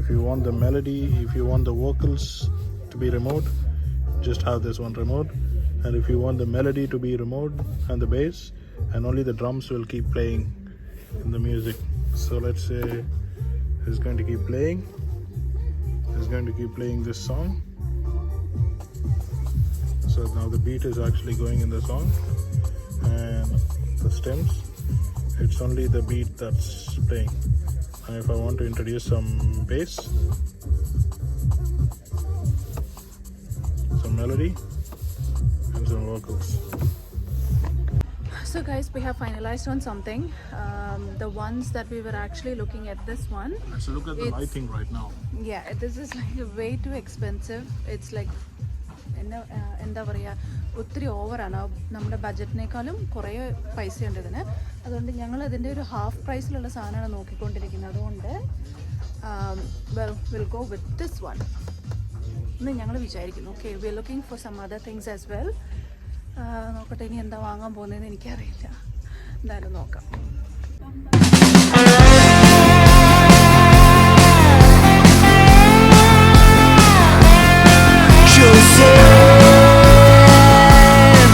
If you want the melody, if you want the vocals to be removed, just have this one removed. And if you want the melody to be removed and the bass, and only the drums will keep playing in the music. So let's say it's going to keep playing. It's going to keep playing this song. So now the beat is actually going in the song, and the stems, it's only the beat that's playing. And if I want to introduce some bass, some melody, and some vocals. So guys, we have finalized on something. The ones that we were actually looking at, this one. Let's look at the It's- lighting right now. Yeah, this is like way too expensive. It's like എന്താ പറയുക, ഒത്തിരി ഓവറാണ്. നമ്മുടെ ബഡ്ജറ്റിനേക്കാളും കുറേ പൈസയുണ്ട് ഇതിന്. അതുകൊണ്ട് ഞങ്ങൾ അതിൻ്റെ ഒരു ഹാഫ് പ്രൈസിലുള്ള സാധനമാണ് നോക്കിക്കൊണ്ടിരിക്കുന്നത്. അതുകൊണ്ട് will go with this one എന്ന് ഞങ്ങൾ വിചാരിക്കുന്നു. Okay, we are looking for some other things as well. നോക്കട്ടെ ഇനി എന്താ വാങ്ങാൻ പോകുന്നതെന്ന് എനിക്കറിയില്ല. എന്തായാലും നോക്കാം. Yo sé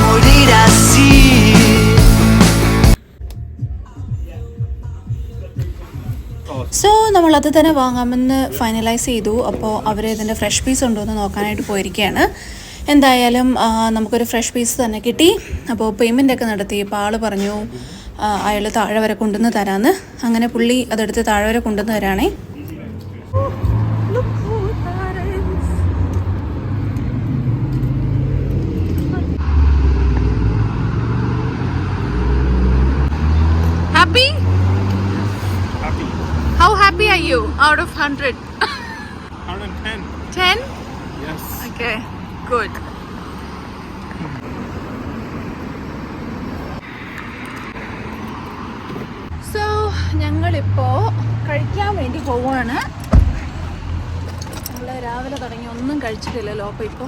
morir así. So നമ്മളത് തന്നെ വാങ്ങാമെന്ന് ഫൈനലൈസ് ചെയ്തു. അപ്പോൾ അവർ ഇതിൻ്റെ ഫ്രഷ് പീസ് ഉണ്ടോ എന്ന് നോക്കാനായിട്ട് പോയിരിക്കുകയാണ്. എന്തായാലും നമുക്കൊരു ഫ്രഷ് പീസ് തന്നെ കിട്ടി. അപ്പോൾ പേയ്മെൻ്റ് ഒക്കെ നടത്തി. അപ്പോൾ ആൾ പറഞ്ഞു അയാൾ താഴെ വരെ കൊണ്ടുവന്ന് തരാമെന്ന്. അങ്ങനെ പുള്ളി അതെടുത്ത് താഴെ വരെ കൊണ്ടുവന്ന് തരാണേ. Happy? Happy. How happy are you out of 100? 110. 10? Yes. Okay, good. So, ഞങ്ങളിപ്പോൾ കഴിക്കാൻ വേണ്ടി പോവുകയാണ്. നമ്മൾ രാവിലെ തുടങ്ങി ഒന്നും കഴിച്ചിട്ടില്ലല്ലോ. അപ്പോൾ ഇപ്പോൾ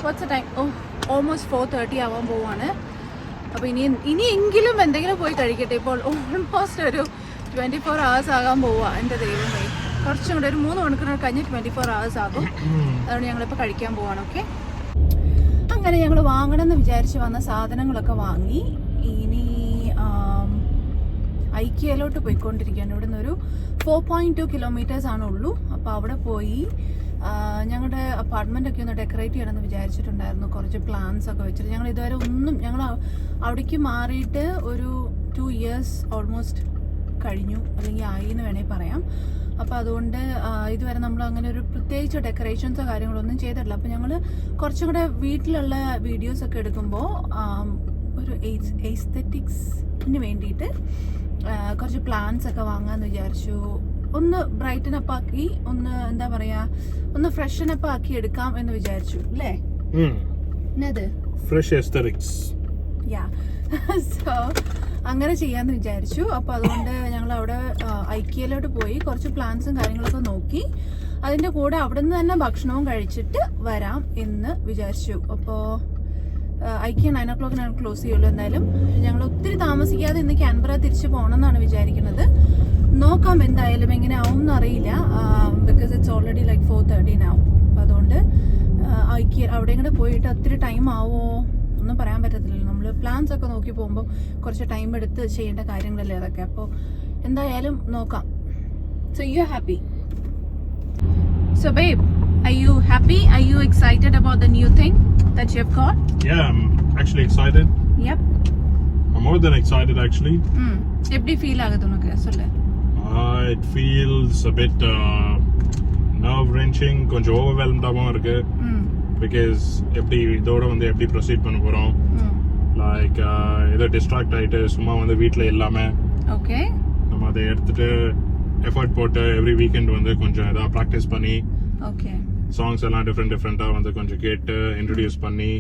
വാട്ട്സ് ടൈം? ഓൾമോസ്റ്റ് 4:30 ആവാൻ പോവുകയാണ്. അപ്പോൾ ഇനിയെങ്കിലും എന്തെങ്കിലും പോയി കഴിക്കട്ടെ. ഇപ്പോൾ ഓൾമോസ്റ്റ് ഒരു 24 hours ആകാൻ പോവുക. എൻ്റെ ദൈവമേ, കുറച്ചും കൂടെ ഒരു 3 മണിക്കൂർ കഴിഞ്ഞ് 24 hours ആകും. അതുകൊണ്ട് ഞങ്ങളിപ്പോൾ കഴിക്കാൻ പോവാണ്. ഓക്കെ, അങ്ങനെ ഞങ്ങൾ വാങ്ങണമെന്ന് വിചാരിച്ച് വന്ന സാധനങ്ങളൊക്കെ വാങ്ങി. ഇനി ഐക്യയിലോട്ട് പോയിക്കൊണ്ടിരിക്കുകയാണ്. ഇവിടെ നിന്നൊരു 4.2 kilometers ആണുള്ളൂ. അപ്പോൾ അവിടെ പോയി ഞങ്ങളുടെ അപ്പാർട്ട്മെൻറ്റൊക്കെ ഒന്ന് ഡെക്കറേറ്റ് ചെയ്യണമെന്ന് വിചാരിച്ചിട്ടുണ്ടായിരുന്നു. കുറച്ച് പ്ലാൻസ് ഒക്കെ വെച്ചിട്ട് ഞങ്ങൾ ഇതുവരെ ഞങ്ങൾ അവിടേക്ക് മാറിയിട്ട് ഒരു 2 years ഓൾമോസ്റ്റ് കഴിഞ്ഞു, അല്ലെങ്കിൽ ആയി എന്ന് വേണമെങ്കിൽ പറയാം. അപ്പോൾ അതുകൊണ്ട് ഇതുവരെ നമ്മൾ അങ്ങനെ ഒരു പ്രത്യേകിച്ച് ഡെക്കറേഷൻസോ കാര്യങ്ങളൊന്നും ചെയ്തിട്ടില്ല. അപ്പോൾ ഞങ്ങൾ കുറച്ചും കൂടെ വീട്ടിലുള്ള വീഡിയോസൊക്കെ എടുക്കുമ്പോൾ ഒരു എസ്തെറ്റിക്സിന് വേണ്ടിയിട്ട് കുറച്ച് പ്ലാന്റ്സ് ഒക്കെ വാങ്ങാമെന്ന് വിചാരിച്ചു. ഒന്ന് ബ്രൈറ്റൻ അപ്പ് ആക്കി, ഒന്ന് എന്താ പറയുക, ഒന്ന് ഫ്രഷൻ അപ്പ് ആക്കി എടുക്കാം എന്ന് വിചാരിച്ചു അല്ലേ? Fresh aesthetics. യാ, സോ അങ്ങനെ ചെയ്യാമെന്ന് വിചാരിച്ചു. അപ്പോൾ അതുകൊണ്ട് ഞങ്ങൾ അവിടെ ഐക്യയിലോട്ട് പോയി കുറച്ച് പ്ലാൻസും കാര്യങ്ങളൊക്കെ നോക്കി. അതിൻ്റെ കൂടെ അവിടെ നിന്ന് തന്നെ ഭക്ഷണവും കഴിച്ചിട്ട് വരാം എന്ന് വിചാരിച്ചു. അപ്പോൾ ഐക്യ 9 o'clock ക്ലോസ് ചെയ്യുള്ളൂ. എന്തായാലും ഞങ്ങൾ ഒത്തിരി താമസിക്കാതെ ഇന്ന് കാൻബറ തിരിച്ചു പോകണം എന്നാണ് വിചാരിക്കുന്നത്. നോക്കാം എന്തായാലും എങ്ങനെ ആവും എന്നറിയില്ല. Because it's already like 4:30 now. അപ്പോൾ അതുകൊണ്ട് ഐക്യ അവിടെയും കൂടെ പോയിട്ട് ഒത്തിരി ടൈം ആവുമോ ഒന്നും പറയാൻ പറ്റത്തില്ലല്ലോ. നമ്മൾ പ്ലാൻസ് ഒക്കെ നോക്കി പോകുമ്പോൾ കുറച്ച് ടൈം എടുത്ത് ചെയ്യേണ്ട കാര്യങ്ങളല്ലേ അതൊക്കെ. അപ്പോൾ എന്തായാലും നോക്കാം. So you happy? So babe, are you happy? Are you excited about the new thing that you have got? Yeah, I'm actually excited. Yep. I'm more than excited actually. எப்படி ஃபீல் ஆகுது உனக்கு சொல்லு? It feels a bit nerve-wrenching, கொஞ்சம் overwhelmed-ஆவும் இருக்கு. Because எப்படி இதோட வந்து எப்படி ப்ரொசீட் பண்ண போறோம், லைக் ஏதோ டிஸ்ட்ராக்ட் ஆயிட்டு சும்மா வந்து வீட்டில் இல்லாம ஓகே நம்ம அதை எடுத்துட்டு எஃபர்ட் போட்டு எவ்ரி வீக்கெண்ட் வந்து கொஞ்சம் ஏதாவது ப்ராக்டிஸ் பண்ணி ஓகே சாங்ஸ் எல்லாம் டிஃப்ரெண்டா வந்து கொஞ்சம் கேட்டு இன்ட்ரடியூஸ் பண்ணி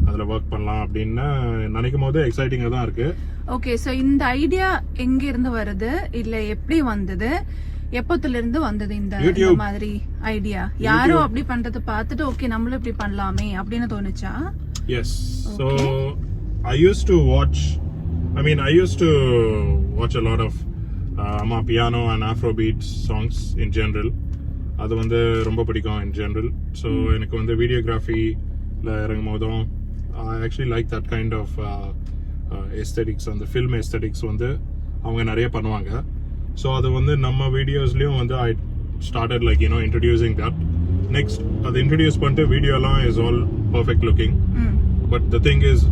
அதுல ஒர்க் பண்ணலாம் அப்படின்னு நினைக்கும் போது எக்ஸைட்டிங்கா தான் இருக்கு. ஓகே, சோ இந்த ஐடியா எங்க இருந்து வருது, இல்ல எப்படி வந்தது, எப்பத்துல இருந்து வந்தது இந்த மாதிரி ஐடியா? யாரோ அப்படி பண்றது பார்த்துட்டு ஓகே நம்மளும் இப்படி பண்ணலாமே அப்படின்னு தோணுச்சா? Yes. So I used to watch a lot of piano and Afrobeat songs in general. அது வந்து ரொம்ப பிடிக்கும் in general. So எனக்கு வந்து வீடியோகிராஃபில இறங்கும் போதும் I actually like that kind of aesthetics, அந்த film aesthetics வந்து அவங்க நிறைய பண்ணுவாங்க. ஸோ அது வந்து நம்ம வீடியோஸ்லேயும் வந்து I started like introducing that. Next அது இன்ட்ரடியூஸ் பண்ணிட்டு வீடியோலாம் is all perfect looking. But the thing is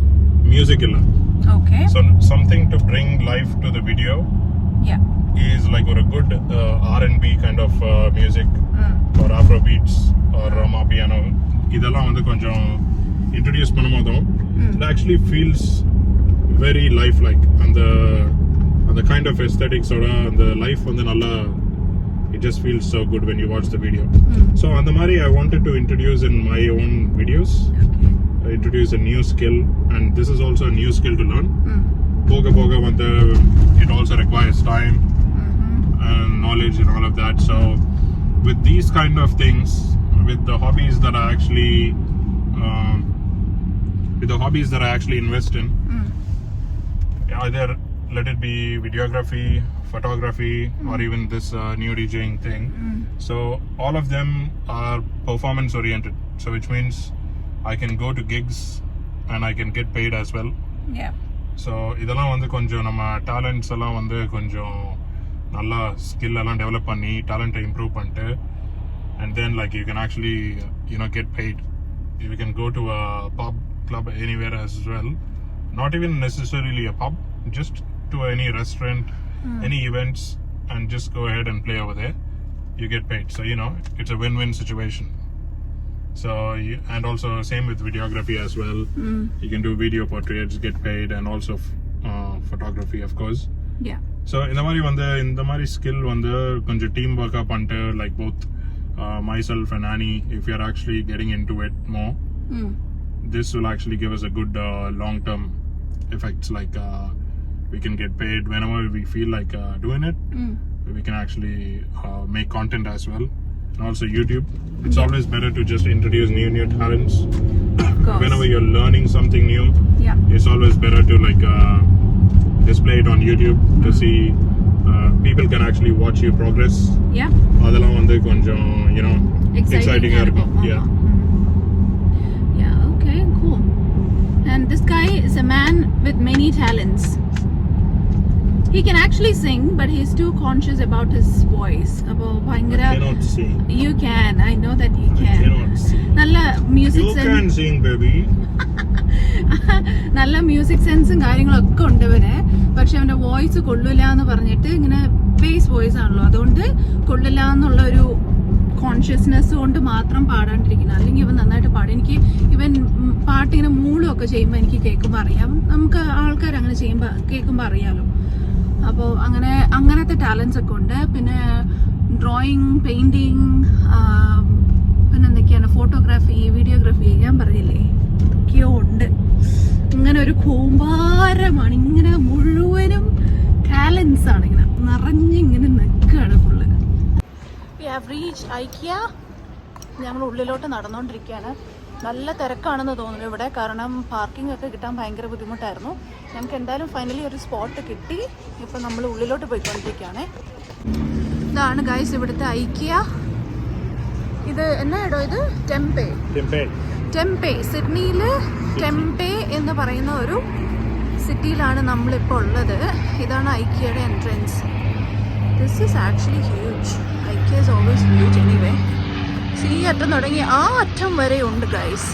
music இல்லை. Okay. So something to bring life to the video Yeah. is like a good R&B kind of music or Afro beats or Rama piano. இதெல்லாம் வந்து கொஞ்சம் introduce பண்ணும்போதும் it actually feels very lifelike. அந்த kind of aesthetics ஓட அந்த life வந்து நல்லா it just feels so good when you watch the video. So அந்த மாதிரி I wanted to introduce in my own videos. Okay. Introduce a new skill, and this is also a new skill to learn. Poga vanda it also requires time and knowledge and all of that. So with these kind of things, with the hobbies that I actually invest in, either let it be videography, photography, or even this new DJing thing. So all of them are performance oriented, so which means I can go to gigs and I can get paid as well. Yeah. So இதெல்லாம் வந்து கொஞ்சம் நம்ம talents எல்லாம் வந்து கொஞ்சம் நல்லா skill எல்லாம் develop பண்ணி டேலண்ட்டை இம்ப்ரூவ் பண்ணிட்டு and then like you can actually get paid. You can go to a pub club anywhere as well, not even necessarily a pub, just to any restaurant, any events, and just go ahead and play over there. You get paid, so it's a win-win situation. So and also same with videography as well. You can do video portraits, get paid, and also photography, of course. Yeah. So இந்த மாதிரி skill வந்து கொஞ்சம் team ஒர்க்கா பண்ணிட்டு like both myself and Annie, if you're actually getting into it more, this will actually give us a good long-term effects. Like we can get paid whenever we feel like doing it. We can actually make content as well. And also YouTube, it's always better to just introduce new talents. Of course. Whenever you're learning something new, Yeah. it's always better to like display it on YouTube to see people can actually watch you progress. Yeah. அதெல்லாம் வந்து கொஞ்சம் exciting-ஆ இருக்கும். Yeah. Yeah, okay, cool. And this guy is a man with many talents. He can actually sing, but he's too conscious about his voice. About I Bhangara. cannot sing. You can. I know that you I can. cannot sing. നല്ല music You can sing, baby. നല്ല music സെൻസും കാര്യങ്ങളൊക്കെ ഉണ്ട് ഇവന്. പക്ഷെ അവന്റെ voice കൊള്ളില്ല എന്ന് പറഞ്ഞിട്ട് ഇങ്ങനെ ബേസ് വോയിസ് ആണല്ലോ, അതുകൊണ്ട് കൊള്ളില്ല എന്നുള്ള ഒരു കോൺഷ്യസ്നെസ് കൊണ്ട് മാത്രം പാടാണ്ടിരിക്കുന്നത്. അല്ലെങ്കിൽ ഇവൻ നന്നായിട്ട് പാടും. എനിക്ക് ഇവൻ പാട്ടിങ്ങനെ മൂളുമൊക്കെ ചെയ്യുമ്പോൾ എനിക്ക് കേൾക്കുമ്പോൾ അറിയാം. നമുക്ക് ആൾക്കാർ അങ്ങനെ ചെയ്യുമ്പോൾ കേൾക്കുമ്പോൾ അറിയാലോ. അപ്പോൾ അങ്ങനത്തെ ടാലൻസ് ഒക്കെ ഉണ്ട്. പിന്നെ ഡ്രോയിങ്, പെയിന്റിങ്, പിന്നെ എന്തൊക്കെയാണ്, ഫോട്ടോഗ്രാഫി, വീഡിയോഗ്രാഫി, ഞാൻ പറഞ്ഞില്ലേ ഒക്കെയോ ഉണ്ട്. ഇങ്ങനെ ഒരു കൂമ്പാരമാണ്. ഇങ്ങനെ മുഴുവനും ടാലൻസ് ആണ്. ഇങ്ങനെ നിറഞ്ഞിങ്ങനെ നിൽക്കുകയാണ് full. We have reached IKEA. ഞങ്ങൾ ഉള്ളിലോട്ട് നടന്നുകൊണ്ടിരിക്കുകയാണ്. നല്ല തിരക്കാണെന്ന് തോന്നുന്നു ഇവിടെ, കാരണം പാർക്കിംഗ് ഒക്കെ കിട്ടാൻ ഭയങ്കര ബുദ്ധിമുട്ടായിരുന്നു. ഞങ്ങൾക്ക് എന്തായാലും ഫൈനലി ഒരു സ്പോട്ട് കിട്ടി. ഇപ്പം നമ്മൾ ഉള്ളിലോട്ട് പോയിക്കൊണ്ടിരിക്കുകയാണ്. ഇതാണ് ഗൈസ് ഇവിടുത്തെ ഐക്കിയ. ഇത് എന്നാ ഇടോ ഇത്? ടെംപെ. സിഡ്നിയിൽ ടെംപെ എന്ന് പറയുന്ന ഒരു സിറ്റിയിലാണ് നമ്മളിപ്പോൾ ഉള്ളത്. ഇതാണ് ഐക്കിയയുടെ entrance. This is actually huge. IKEA is always huge anyway. ഈ അറ്റം തുടങ്ങി ആ അറ്റം വരെ ഉണ്ട് ഗൈസ്.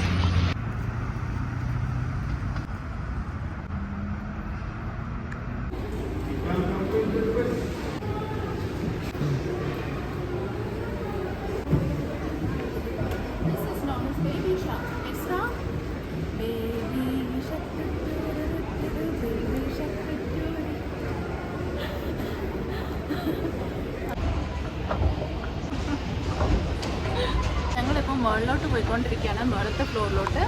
ഞങ്ങളിപ്പോൾ മുകളിലോട്ട് പോയിക്കൊണ്ടിരിക്കുകയാണ്, മുകളിലത്തെ ഫ്ലോറിലോട്ട്.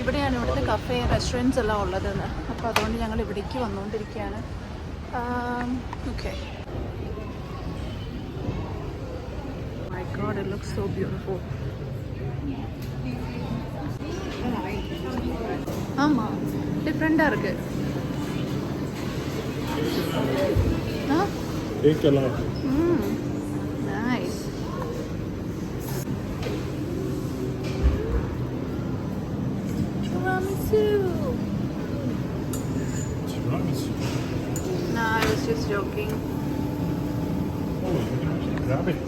ഇവിടെയാണ് ഇവിടുത്തെ കഫേ, റെസ്റ്റോറൻറ്റ്സ് എല്ലാം ഉള്ളതെന്ന്. അപ്പോൾ അതുകൊണ്ട് ഞങ്ങൾ ഇവിടേക്ക് വന്നുകൊണ്ടിരിക്കുകയാണ്. Okay. My God, it looks so beautiful. ஆமாம், டிஃப்ரெண்ட்டாக இருக்குது. Nice. Tiramisu. Nice. looking. Oh, you can actually grab it.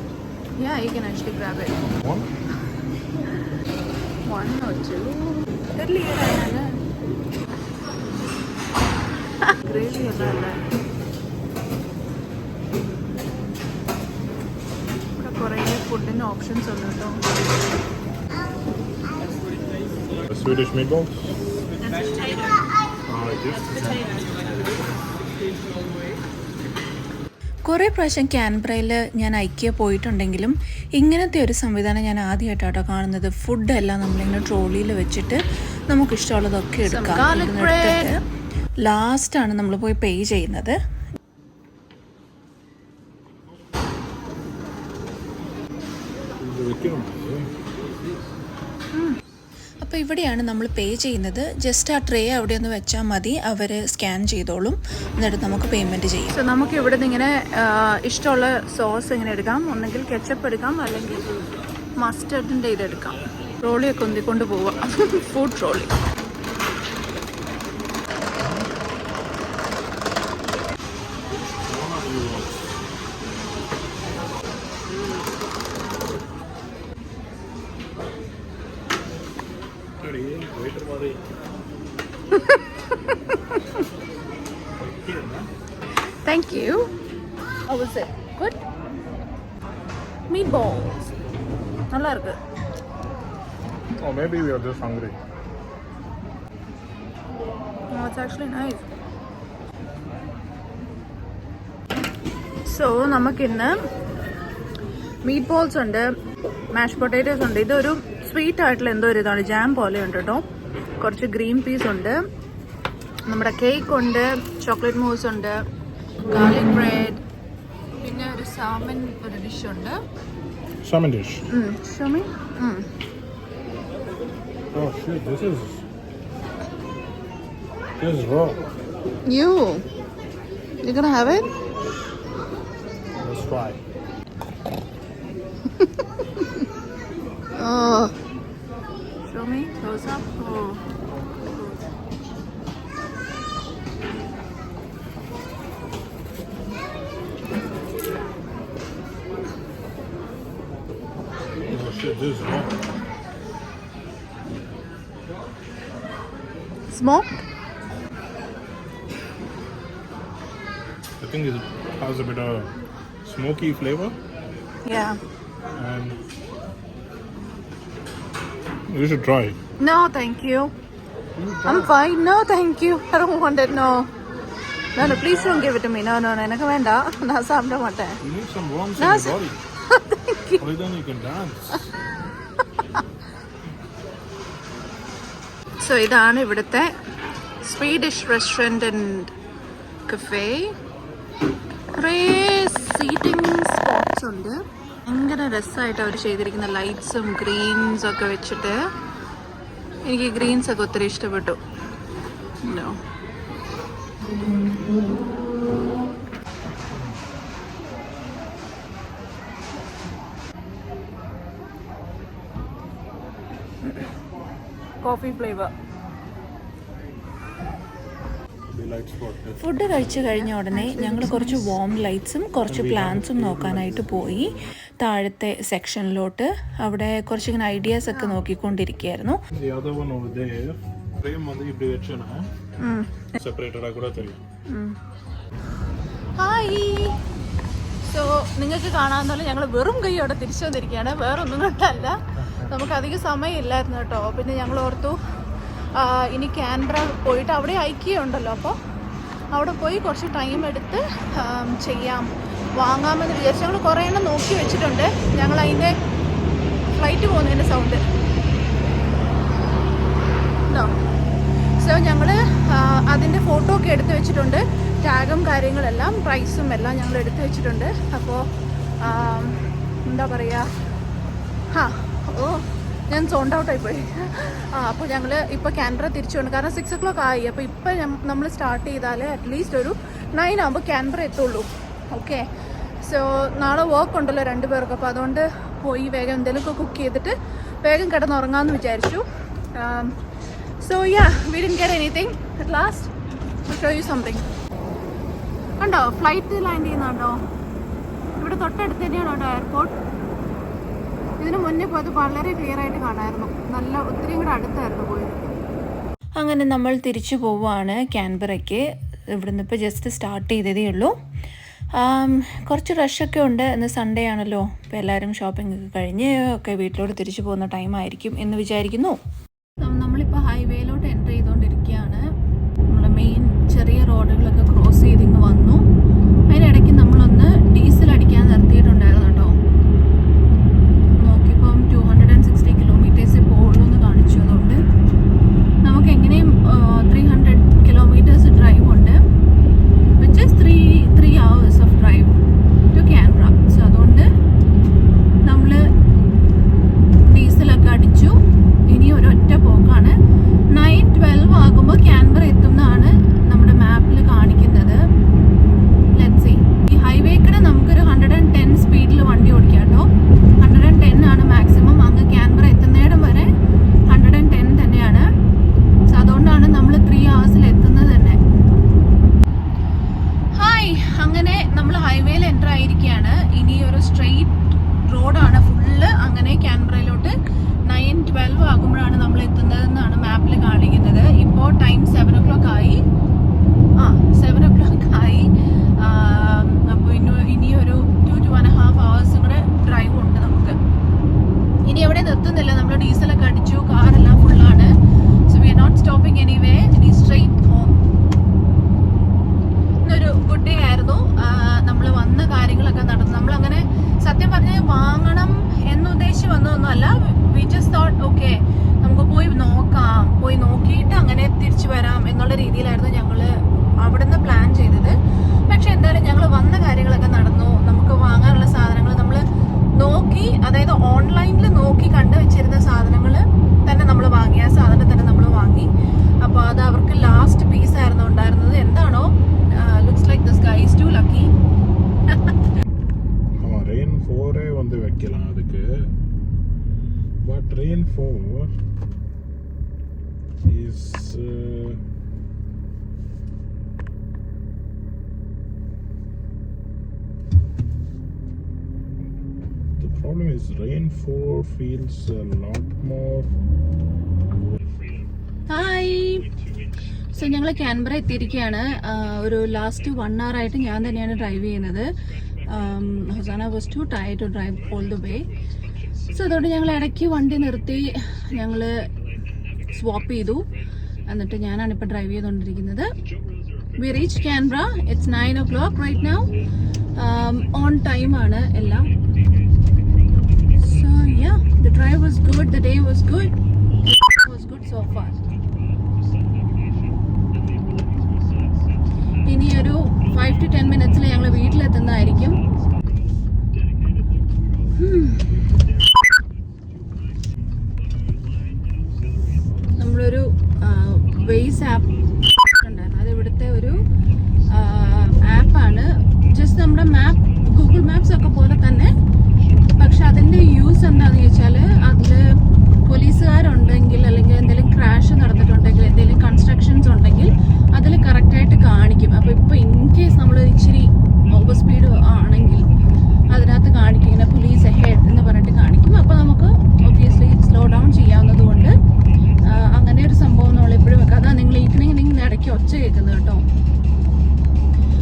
Yeah, you can actually grab it. One? One or two. Gravy അല്ല ഇവിടെ കുറേ ഫുഡിൻ്റെ ഓപ്ഷൻസ് ഉണ്ട് കേട്ടോ. The Swedish meatballs. കുറേ പ്രാവശ്യം ക്യാൻബ്രയിൽ ഞാൻ ഐക്കിയ പോയിട്ടുണ്ടെങ്കിലും ഇങ്ങനത്തെ ഒരു സംവിധാനം ഞാൻ ആദ്യമായിട്ടാട്ടോ കാണുന്നത്. ഫുഡെല്ലാം നമ്മളിങ്ങനെ ട്രോളിയിൽ വെച്ചിട്ട് നമുക്കിഷ്ടമുള്ളതൊക്കെ എടുക്കാം. ലാസ്റ്റാണ് നമ്മൾ പോയി പേ ചെയ്യുന്നത്. അപ്പോൾ ഇവിടെയാണ് നമ്മൾ പേ ചെയ്യുന്നത്. ജസ്റ്റ് ആ ട്രേ അവിടെ ഒന്ന് വെച്ചാൽ മതി, അവർ സ്കാൻ ചെയ്തോളും, എന്നിട്ട് നമുക്ക് പേയ്മെൻറ്റ് ചെയ്യും. സോ നമുക്ക് ഇവിടെ നിന്ന് ഇങ്ങനെ ഇഷ്ടമുള്ള സോസ് ഇങ്ങനെ എടുക്കാം. ഒന്നെങ്കിൽ കെച്ചപ്പ് എടുക്കാം, അല്ലെങ്കിൽ മസ്റ്റർഡിൻ്റെ ഇതെടുക്കാം. ട്രോളിയൊക്കെ ഒന്നിക്കൊണ്ട് പോവാം. Food trolley. Thank you. How was it? Good? Meatballs. நல்லா இருக்கு. Oh, maybe we are just hungry. No, it's actually nice. So, നമുക്കിന്ന് മീറ്റ് ബോൾസ് ഉണ്ട്, മാഷ് പൊട്ടാറ്റോസ് ഉണ്ട്. ഇതൊരു സ്വീറ്റ് ആയിട്ടുള്ള എന്തോ ഒരു ഇതാണ്, ജാം പോലെ ഉണ്ട് കേട്ടോ. കുറച്ച് ഗ്രീൻ പീസ് ഉണ്ട്, നമ്മുടെ കേക്ക് ഉണ്ട്, ചോക്ലേറ്റ് മൂസ് ഉണ്ട്, ഗാർലിക് ബ്രെഡ്, പിന്നെ ഒരു സാമൻ ഒരു ഡിഷ് ഉണ്ട്. Salmon dish. Show me. Oh shit, this is raw. You're gonna have it? Let's try. Oh. Show me. Close up. Oh. Oh shit, this is raw. Smoked? I think it has a bit of smoky flavor, Yeah. and you should try it. No, thank you. I'm fine. No, thank you. I don't want it. No. No, please don't give it to me. No, எனக்கு வேண்டாம். நான் சாப்பிட மாட்டேன். You need some warmth No, in your body. Thank you. Only then you can dance. So ഇതാണ് ഇവിടുത്തെ Swedish restaurant and cafe. കുറേ seating spots ഉണ്ട്. ഭയങ്കര രസമായിട്ട് അവർ ചെയ്തിരിക്കുന്ന ലൈറ്റ്സും ഗ്രീൻസും ഒക്കെ വെച്ചിട്ട്. എനിക്ക് ഗ്രീൻസ് ഒക്കെ ഒത്തിരി ഇഷ്ടപ്പെട്ടു. No. Coffee flavour. ഫുഡ് കഴിച്ചു കഴിഞ്ഞ ഉടനെ ഞങ്ങൾ കുറച്ച് വാം ലൈറ്റ്സും കുറച്ച് പ്ലാന്റ്സും നോക്കാനായിട്ട് പോയി താഴത്തെ സെക്ഷനിലോട്ട്. അവിടെ കുറച്ചിങ്ങനെ ഐഡിയാസ് ഒക്കെ നോക്കിക്കൊണ്ടിരിക്കുകയായിരുന്നു. The other one over there, frame on the இப்படி வெச்சனா സെപ്പറേറ്റഡ് ആകൂടാ தெரியும். ഹായ്. സോ നിങ്ങൾക്ക് കാണാമെന്നല്ല ഞങ്ങൾ വെറും കൈയോടെ തിരിച്ചു വന്നിരിക്കുകയാണ്. വേറൊന്നും കൊണ്ടല്ല, നമുക്ക് അധികം സമയമില്ലായിരുന്നു കേട്ടോ. പിന്നെ ഞങ്ങൾ ഓർത്തു ഇനി കാൻബ്ര പോയിട്ട് അവിടെ ഐക്കിയ ഉണ്ടല്ലോ, അപ്പോൾ അവിടെ പോയി കുറച്ച് ടൈം എടുത്ത് ചെയ്യാം, വാങ്ങാമെന്ന് വിചാരിച്ചു. ഞങ്ങൾ കുറേ എണ്ണം നോക്കി വെച്ചിട്ടുണ്ട്. ഞങ്ങൾ അതിൻ്റെ ഫ്ലൈറ്റ് പോകുന്നതിൻ്റെ സൗണ്ട്. സോ ഞങ്ങൾ അതിൻ്റെ ഫോട്ടോ ഒക്കെ എടുത്ത് വെച്ചിട്ടുണ്ട്. ടാഗും കാര്യങ്ങളെല്ലാം പ്രൈസും എല്ലാം ഞങ്ങൾ എടുത്ത് വെച്ചിട്ടുണ്ട്. അപ്പോൾ എന്താ പറയുക, ഞാൻ സോണ്ട് ഔട്ടായിപ്പോയി. അപ്പോൾ ഞങ്ങൾ ഇപ്പോൾ കാൻബ്ര തിരിച്ചു കൊണ്ട്, കാരണം 6 o'clock ആയി. അപ്പോൾ ഇപ്പം നമ്മൾ സ്റ്റാർട്ട് ചെയ്താൽ അറ്റ്ലീസ്റ്റ് ഒരു 9 ആകുമ്പോൾ കാൻബ്ര എത്തുള്ളൂ. ഓക്കെ. സോ നാളെ വർക്ക് ഉണ്ടല്ലോ 2 പേർക്ക്. അപ്പോൾ അതുകൊണ്ട് പോയി വേഗം എന്തെങ്കിലുമൊക്കെ കുക്ക് ചെയ്തിട്ട് വേഗം കിടന്നുറങ്ങാമെന്ന് വിചാരിച്ചു. So yeah, we didn't get anything at last. I'll show you something. കണ്ടോ ഫ്ലൈറ്റ് ലാൻഡ് ചെയ്യുന്നുണ്ടോ? ഇവിടെ തൊട്ടടുത്ത് തന്നെയാണ് കേട്ടോ എയർപോർട്ട്. ഇതിന് മുന്നേ പോയത് വളരെ ക്ലിയർ ആയിട്ട് കാണാമായിരുന്നു. നല്ല ഒത്തിരി കൂടെ അടുത്തായിരുന്നു പോയത്. അങ്ങനെ നമ്മൾ തിരിച്ചു പോവുകയാണ് ക്യാൻബറയ്ക്ക്. ഇവിടുന്ന് ഇപ്പോൾ ജസ്റ്റ് സ്റ്റാർട്ട് ചെയ്തതേ ഉള്ളൂ. കുറച്ച് റഷൊക്കെ ഉണ്ട്. ഇന്ന് സൺഡേ ആണല്ലോ. ഇപ്പോൾ എല്ലാവരും ഷോപ്പിംഗ് ഒക്കെ കഴിഞ്ഞ് ഒക്കെ വീട്ടിലോട്ട് തിരിച്ചു പോകുന്ന ടൈമായിരിക്കും എന്ന് വിചാരിക്കുന്നു. നമ്മളിപ്പോൾ ഹൈവേയിലോട്ട് എൻ്റർ ചെയ്തുകൊണ്ടിരിക്കുകയാണ്. നമ്മൾ മെയിൻ ചെറിയ റോഡുകളൊക്കെ ക്രോസ് ചെയ്ത് ഇങ്ങ് വന്നു. അതിനിടയ്ക്ക് നമ്മളൊന്ന് ഡീസൽ അടിക്കാൻ നിർത്തിയിട്ടുണ്ടായിരുന്നു കേട്ടോ. നോക്കിയപ്പം 260 കിലോമീറ്റേഴ്സേ പോകുള്ളൂ എന്ന് കാണിച്ചു. അതുകൊണ്ട് നമുക്ക് എങ്ങനെയും 300 കിലോമീറ്റേഴ്സ് ഡ്രൈവ് ഉണ്ട്. Which is 3 hours of drive to Canberra. So അതുകൊണ്ട് നമ്മൾ ഡീസലൊക്കെ അടിച്ചു. ഇനി ഒരൊറ്റ പോക്കാണ്. 9:12 ആകുമ്പോൾ ക്യാൻബറ എത്തുന്നതാണ് നമ്മുടെ മാപ്പിൽ കാണിക്കുന്നത്. Let's see. ഈ ഹൈവേക്കിടെ നമുക്കൊരു 110 സ്പീഡിൽ വണ്ടി ഓടിക്കാം കേട്ടോ. 110 ആണ് മാക്സിമം. അങ്ങ് ക്യാൻബറ എത്തുന്നിടം വരെ 110 തന്നെയാണ്. സോ അതുകൊണ്ടാണ് നമ്മൾ 3 hours എത്തുന്നത് തന്നെ. ഹായ്, അങ്ങനെ നമ്മൾ ഹൈവേയിൽ എൻ്റർ ആയിരിക്കുകയാണ്. ഇനി ഒരു സ്ട്രെയിറ്റ് റോഡാണ് ഫുള്ള്. അങ്ങനെ ക്യാൻബറയിലോട്ട് 9:12 ആകുമ്പോഴാണ് നമ്മൾ എത്തുന്നതെന്നാണ് മാപ്പിൽ കാണിക്കുന്നത്. ഇപ്പോൾ ടൈം 7 o'clock ആയി. 7 o'clock ആയി. അപ്പോൾ ഇനിയൊരു 2 to 1.5 hours കൂടെ ഡ്രൈവ് ഉണ്ട് നമുക്ക്. ഇനി എവിടെ നിർത്തുന്നില്ല. നമ്മൾ ഡീസലൊക്കെ അടിച്ചു. കാറെല്ലാം ഫുള്ളാണ്. So we are not stopping anyway. ഇനി സ്ട്രെയിറ്റ് ഹോം. ഇന്നൊരു ഗുഡ് ഡേ ആയിരുന്നു. നമ്മൾ വന്ന കാര്യങ്ങളൊക്കെ നടന്നു. നമ്മളങ്ങനെ സത്യം പറഞ്ഞ് വാങ്ങണം എന്നുദ്ദേശിച്ച് വന്നതൊന്നുമല്ല. വി ജസ്റ്റ് തോട്ട് ഓക്കെ നമുക്ക് പോയി നോക്കാം, പോയി നോക്കിയിട്ട് അങ്ങനെ തിരിച്ചു വരാം എന്നുള്ള രീതിയിലായിരുന്നു ഞങ്ങൾ അവിടുന്ന് പ്ലാൻ ചെയ്തത്. പക്ഷെ എന്തായാലും ഞങ്ങൾ വന്ന കാര്യങ്ങളൊക്കെ നടന്നു. നമുക്ക് വാങ്ങാനുള്ള സാധനങ്ങൾ നമ്മൾ നോക്കി, അതായത് ഓൺലൈനിൽ നോക്കി കണ്ടു വെച്ചിരുന്ന സാധനങ്ങൾ തന്നെ നമ്മൾ വാങ്ങി. ആ സാധനം തന്നെ നമ്മൾ വാങ്ങി. അപ്പോൾ അത് അവർക്ക് ലാസ്റ്റ് പീസായിരുന്നു ഉണ്ടായിരുന്നത്. എന്താണോ looks like this guy is too lucky. Rain 4 வந்து வைக்கலாம் அதுக்கு. But Rain 4 is the problem is Rain 4 feels a lot more. Hi. So ഞങ്ങൾ ക്യാൻബറ എത്തിയിരിക്കുകയാണ്. ഒരു ലാസ്റ്റ് 1 hour ആയിട്ട് ഞാൻ തന്നെയാണ് ഡ്രൈവ് ചെയ്യുന്നത്. Hosanna was too tired to drive all the way. So അതുകൊണ്ട് ഞങ്ങൾ ഇടയ്ക്ക് വണ്ടി നിർത്തി ഞങ്ങൾ സ്വാപ്പ് ചെയ്തു. എന്നിട്ട് ഞാനാണ് ഇപ്പോൾ ഡ്രൈവ് ചെയ്തുകൊണ്ടിരിക്കുന്നത്. We reach Canberra. It's 9 o'clock right now. On ടൈമാണ് എല്ലാം. So yeah, the drive was good. The day was good. Was good so far. ഇനി ഒരു 5 to 10 minutes ഞങ്ങൾ വീട്ടിലെത്തുന്നതായിരിക്കും. നമ്മളൊരു വെയ്സ് ആപ്പ് ഉണ്ടായിരുന്നു. അത് ഇവിടുത്തെ ഒരു ആപ്പാണ്. ജസ്റ്റ് നമ്മുടെ മാപ്പ്, ഗൂഗിൾ മാപ്സ് ഒക്കെ പോലെ തന്നെ. പക്ഷെ അതിൻ്റെ യൂസ് എന്താണെന്ന് ചോദിച്ചാൽ അതിൽ പോലീസുകാരുണ്ടെങ്കിൽ അല്ലെങ്കിൽ എന്തെങ്കിലും ക്രാഷ് നടന്നിട്ടുണ്ടെങ്കിൽ എന്തെങ്കിലും കൺസ്ട്രക്ഷൻസ് ഉണ്ടെങ്കിൽ അതിൽ കറക്റ്റായിട്ട് കാണിക്കും. അപ്പോൾ ഇപ്പോൾ ഇൻ കേസ് നമ്മൾ ഇച്ചിരി ഓവർ സ്പീഡ് ആണെങ്കിൽ അതിനകത്ത് കാണിക്കും ഇങ്ങനെ പോലീസ് ഹെഡ് എന്ന് പറഞ്ഞിട്ട് കാണിക്കും. അപ്പോൾ നമുക്ക് ഒബ്വിയസ്ലി സ്ലോ ഡൗൺ ചെയ്യാവുന്നത് കൊണ്ട് അങ്ങനെ ഒരു സംഭവം നമ്മളെപ്പോഴും വെക്കാം. അതാണ് നിങ്ങൾ ഈവനിങ് ഇടയ്ക്ക് ഒച്ച കേൾക്കുന്നത് കേട്ടോ.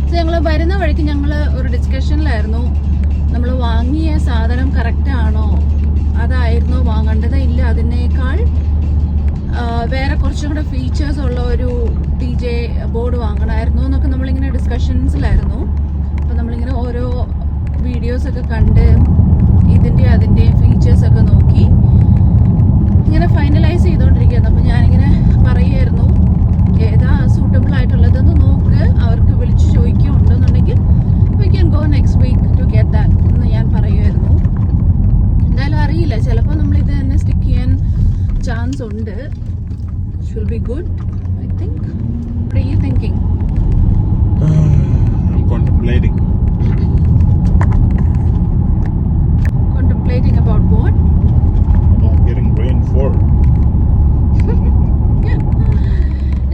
സോ ഞങ്ങൾ വരുന്ന വഴിക്ക് ഞങ്ങൾ ഒരു ഡിസ്കഷനിലായിരുന്നു. നമ്മൾ വാങ്ങിയ സാധനം കറക്റ്റ് ആണോ, അതായിരുന്നോ വാങ്ങേണ്ടത്, ഇല്ല അതിനേക്കാൾ വേറെ കുറച്ചും കൂടെ ഫീച്ചേഴ്സ് ഉള്ള ഒരു DJ ബോർഡ് വാങ്ങണമായിരുന്നു എന്നൊക്കെ നമ്മളിങ്ങനെ ഡിസ്കഷൻസിലായിരുന്നു. അപ്പോൾ നമ്മളിങ്ങനെ ഓരോ വീഡിയോസൊക്കെ കണ്ട് അതിൻ്റെയും ഫീച്ചേഴ്സൊക്കെ നോക്കി ഇങ്ങനെ ഫൈനലൈസ് ചെയ്തുകൊണ്ടിരിക്കുകയായിരുന്നു. അപ്പോൾ ഞാനിങ്ങനെ പറയുമായിരുന്നു ഏതാ സൂട്ടബിൾ ആയിട്ടുള്ളതെന്ന് നോക്ക്, അവർക്ക് വിളിച്ച് ചോദിക്കുകയുണ്ടെന്നുണ്ടെങ്കിൽ we can go next week to get that എന്ന് ഞാൻ പറയുമായിരുന്നു. എന്തായാലും അറിയില്ല, ചിലപ്പോൾ നമ്മളിത് തന്നെ സ്റ്റിക്ക് ചെയ്യാൻ ചാൻസ് ഉണ്ട്. It will be good, I think. What are you thinking? I'm contemplating. Contemplating about what? About getting Rain 4.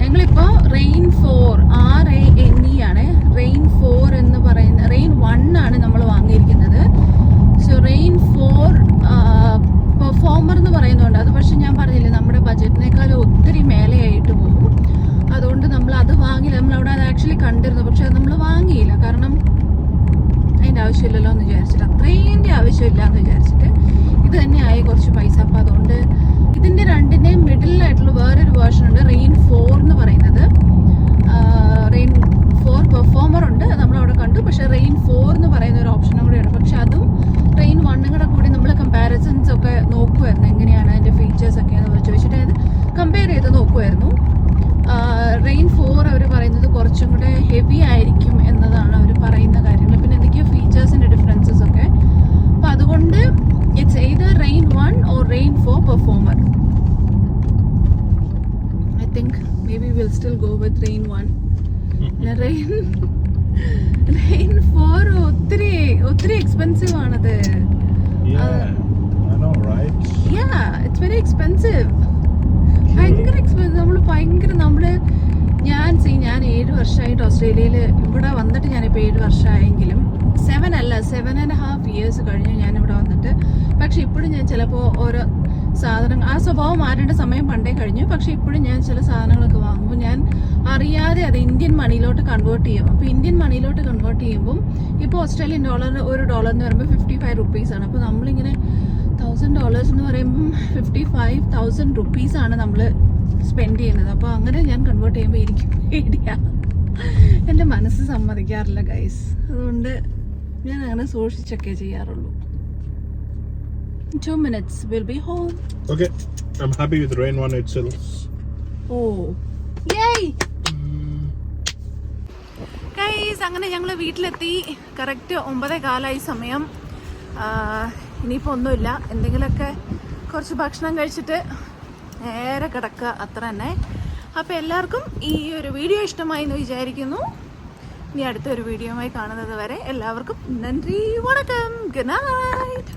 ഞങ്ങളിപ്പോൾ Rain 4 RANE ആണ്. Rain 4 ആവശ്യമില്ലല്ലോ എന്ന് വിചാരിച്ചിട്ട്, അത്രേൻ്റെ ആവശ്യമില്ല എന്ന് വിചാരിച്ചിട്ട് ഇത് തന്നെയായി കുറച്ച് പൈസ. അപ്പോൾ അതുകൊണ്ട് ഇതിൻ്റെ രണ്ടിൻ്റെയും മിഡിലായിട്ടുള്ള വേറൊരു വേർഷൻ ഉണ്ട്, റെയിൻ 4 എന്ന് പറയുന്നത്. റെയിൻ 4 പെർഫോമർ ഉണ്ട്, നമ്മളവിടെ കണ്ടു. പക്ഷേ റെയിൻ 4 എന്ന് പറയുന്ന ഒരു ഓപ്ഷനും കൂടെയുണ്ട്. പക്ഷെ അതും റെയിൻ 1 കൂടെ കൂടി നമ്മൾ കമ്പാരിസൺസ് ഒക്കെ നോക്കുമായിരുന്നു, എങ്ങനെയാണ് അതിൻ്റെ ഫീച്ചേഴ്സൊക്കെ എന്ന് ചോദിച്ചിട്ട് അത് കമ്പയർ ചെയ്ത് നോക്കുമായിരുന്നു. റെയിൻ 4 അവർ പറയുന്നത് കുറച്ചും കൂടെ ഹെവി ആയിരിക്കും എന്നതാണ് അവർ പറയുന്ന കാര്യങ്ങൾ. പിന്നെ എന്തൊക്കെയോ ഫീച്ചേഴ്സിൻ്റെ ഡിഫറൻസസ് ഒക്കെ. അപ്പോൾ അതുകൊണ്ട് it's either rain 1 or rain 4 performer. I think maybe we'll still go with Rain 1. Rain 4 ഒത്തിരി എക്സ്പെൻസീവ് ആണത്. Yeah, I know, right? Yeah, it's very expensive. ഭയങ്കര എക്സ്പെൻസീവ്. ഞാൻ 7 വർഷമായിട്ട് ഓസ്ട്രേലിയയിൽ ഇവിടെ വന്നിട്ട്, ഞാനിപ്പോൾ 7 വർഷമായെങ്കിലും 7.5 years കഴിഞ്ഞു ഞാൻ ഇവിടെ വന്നിട്ട്. പക്ഷെ ഇപ്പോഴും ഞാൻ ചിലപ്പോൾ ഓരോ സാധനങ്ങൾ, ആ സ്വഭാവം മാറേണ്ട സമയം പണ്ടേ കഴിഞ്ഞു. പക്ഷെ ഇപ്പോഴും ഞാൻ ചില സാധനങ്ങളൊക്കെ വാങ്ങുമ്പോൾ ഞാൻ അറിയാതെ അത് ഇന്ത്യൻ മണിയിലോട്ട് കൺവേർട്ട് ചെയ്യും. അപ്പോൾ ഇന്ത്യൻ മണിയിലോട്ട് കൺവേർട്ട് ചെയ്യുമ്പം ഇപ്പോൾ ഓസ്ട്രേലിയൻ $1 എന്ന് പറയുമ്പോൾ 55 rupees-ആണ്. അപ്പോൾ നമ്മളിങ്ങനെ $1,000 എന്ന് പറയുമ്പം 55,000 rupees-ആണ് നമ്മൾ സ്പെൻഡ് ചെയ്യുന്നത്. അപ്പോൾ അങ്ങനെ ഞാൻ കൺവേർട്ട് ചെയ്യുമ്പോൾ എനിക്ക് പേടിയാണ്, എൻ്റെ മനസ്സ് സമ്മതിക്കാറില്ല ഗൈസ്. അതുകൊണ്ട് ഞാൻ അങ്ങനെ സൂക്ഷിച്ചൊക്കെ ചെയ്യാറുള്ളൂ. 2 minutes we'll be home. Okay, I'm happy with Rain 1 itself. Oh, yay! Guys, അങ്ങനെ ഞങ്ങൾ വീട്ടിലെത്തി. കറക്റ്റ് 9:15 സമയം. ഇനിയിപ്പോൾ ഒന്നുമില്ല, എന്തെങ്കിലുമൊക്കെ കുറച്ച് ഭക്ഷണം കഴിച്ചിട്ട് നേരെ കിടക്കുക, അത്ര തന്നെ. അപ്പോൾ എല്ലാവർക്കും ഈ ഒരു വീഡിയോ ഇഷ്ടമായി എന്ന് വിചാരിക്കുന്നു. ഇനി അടുത്തൊരു വീഡിയോയുമായി കാണുന്നത് വരെ എല്ലാവർക്കും നന്ദി, വണക്കം, ഗുഡ് നൈറ്റ്.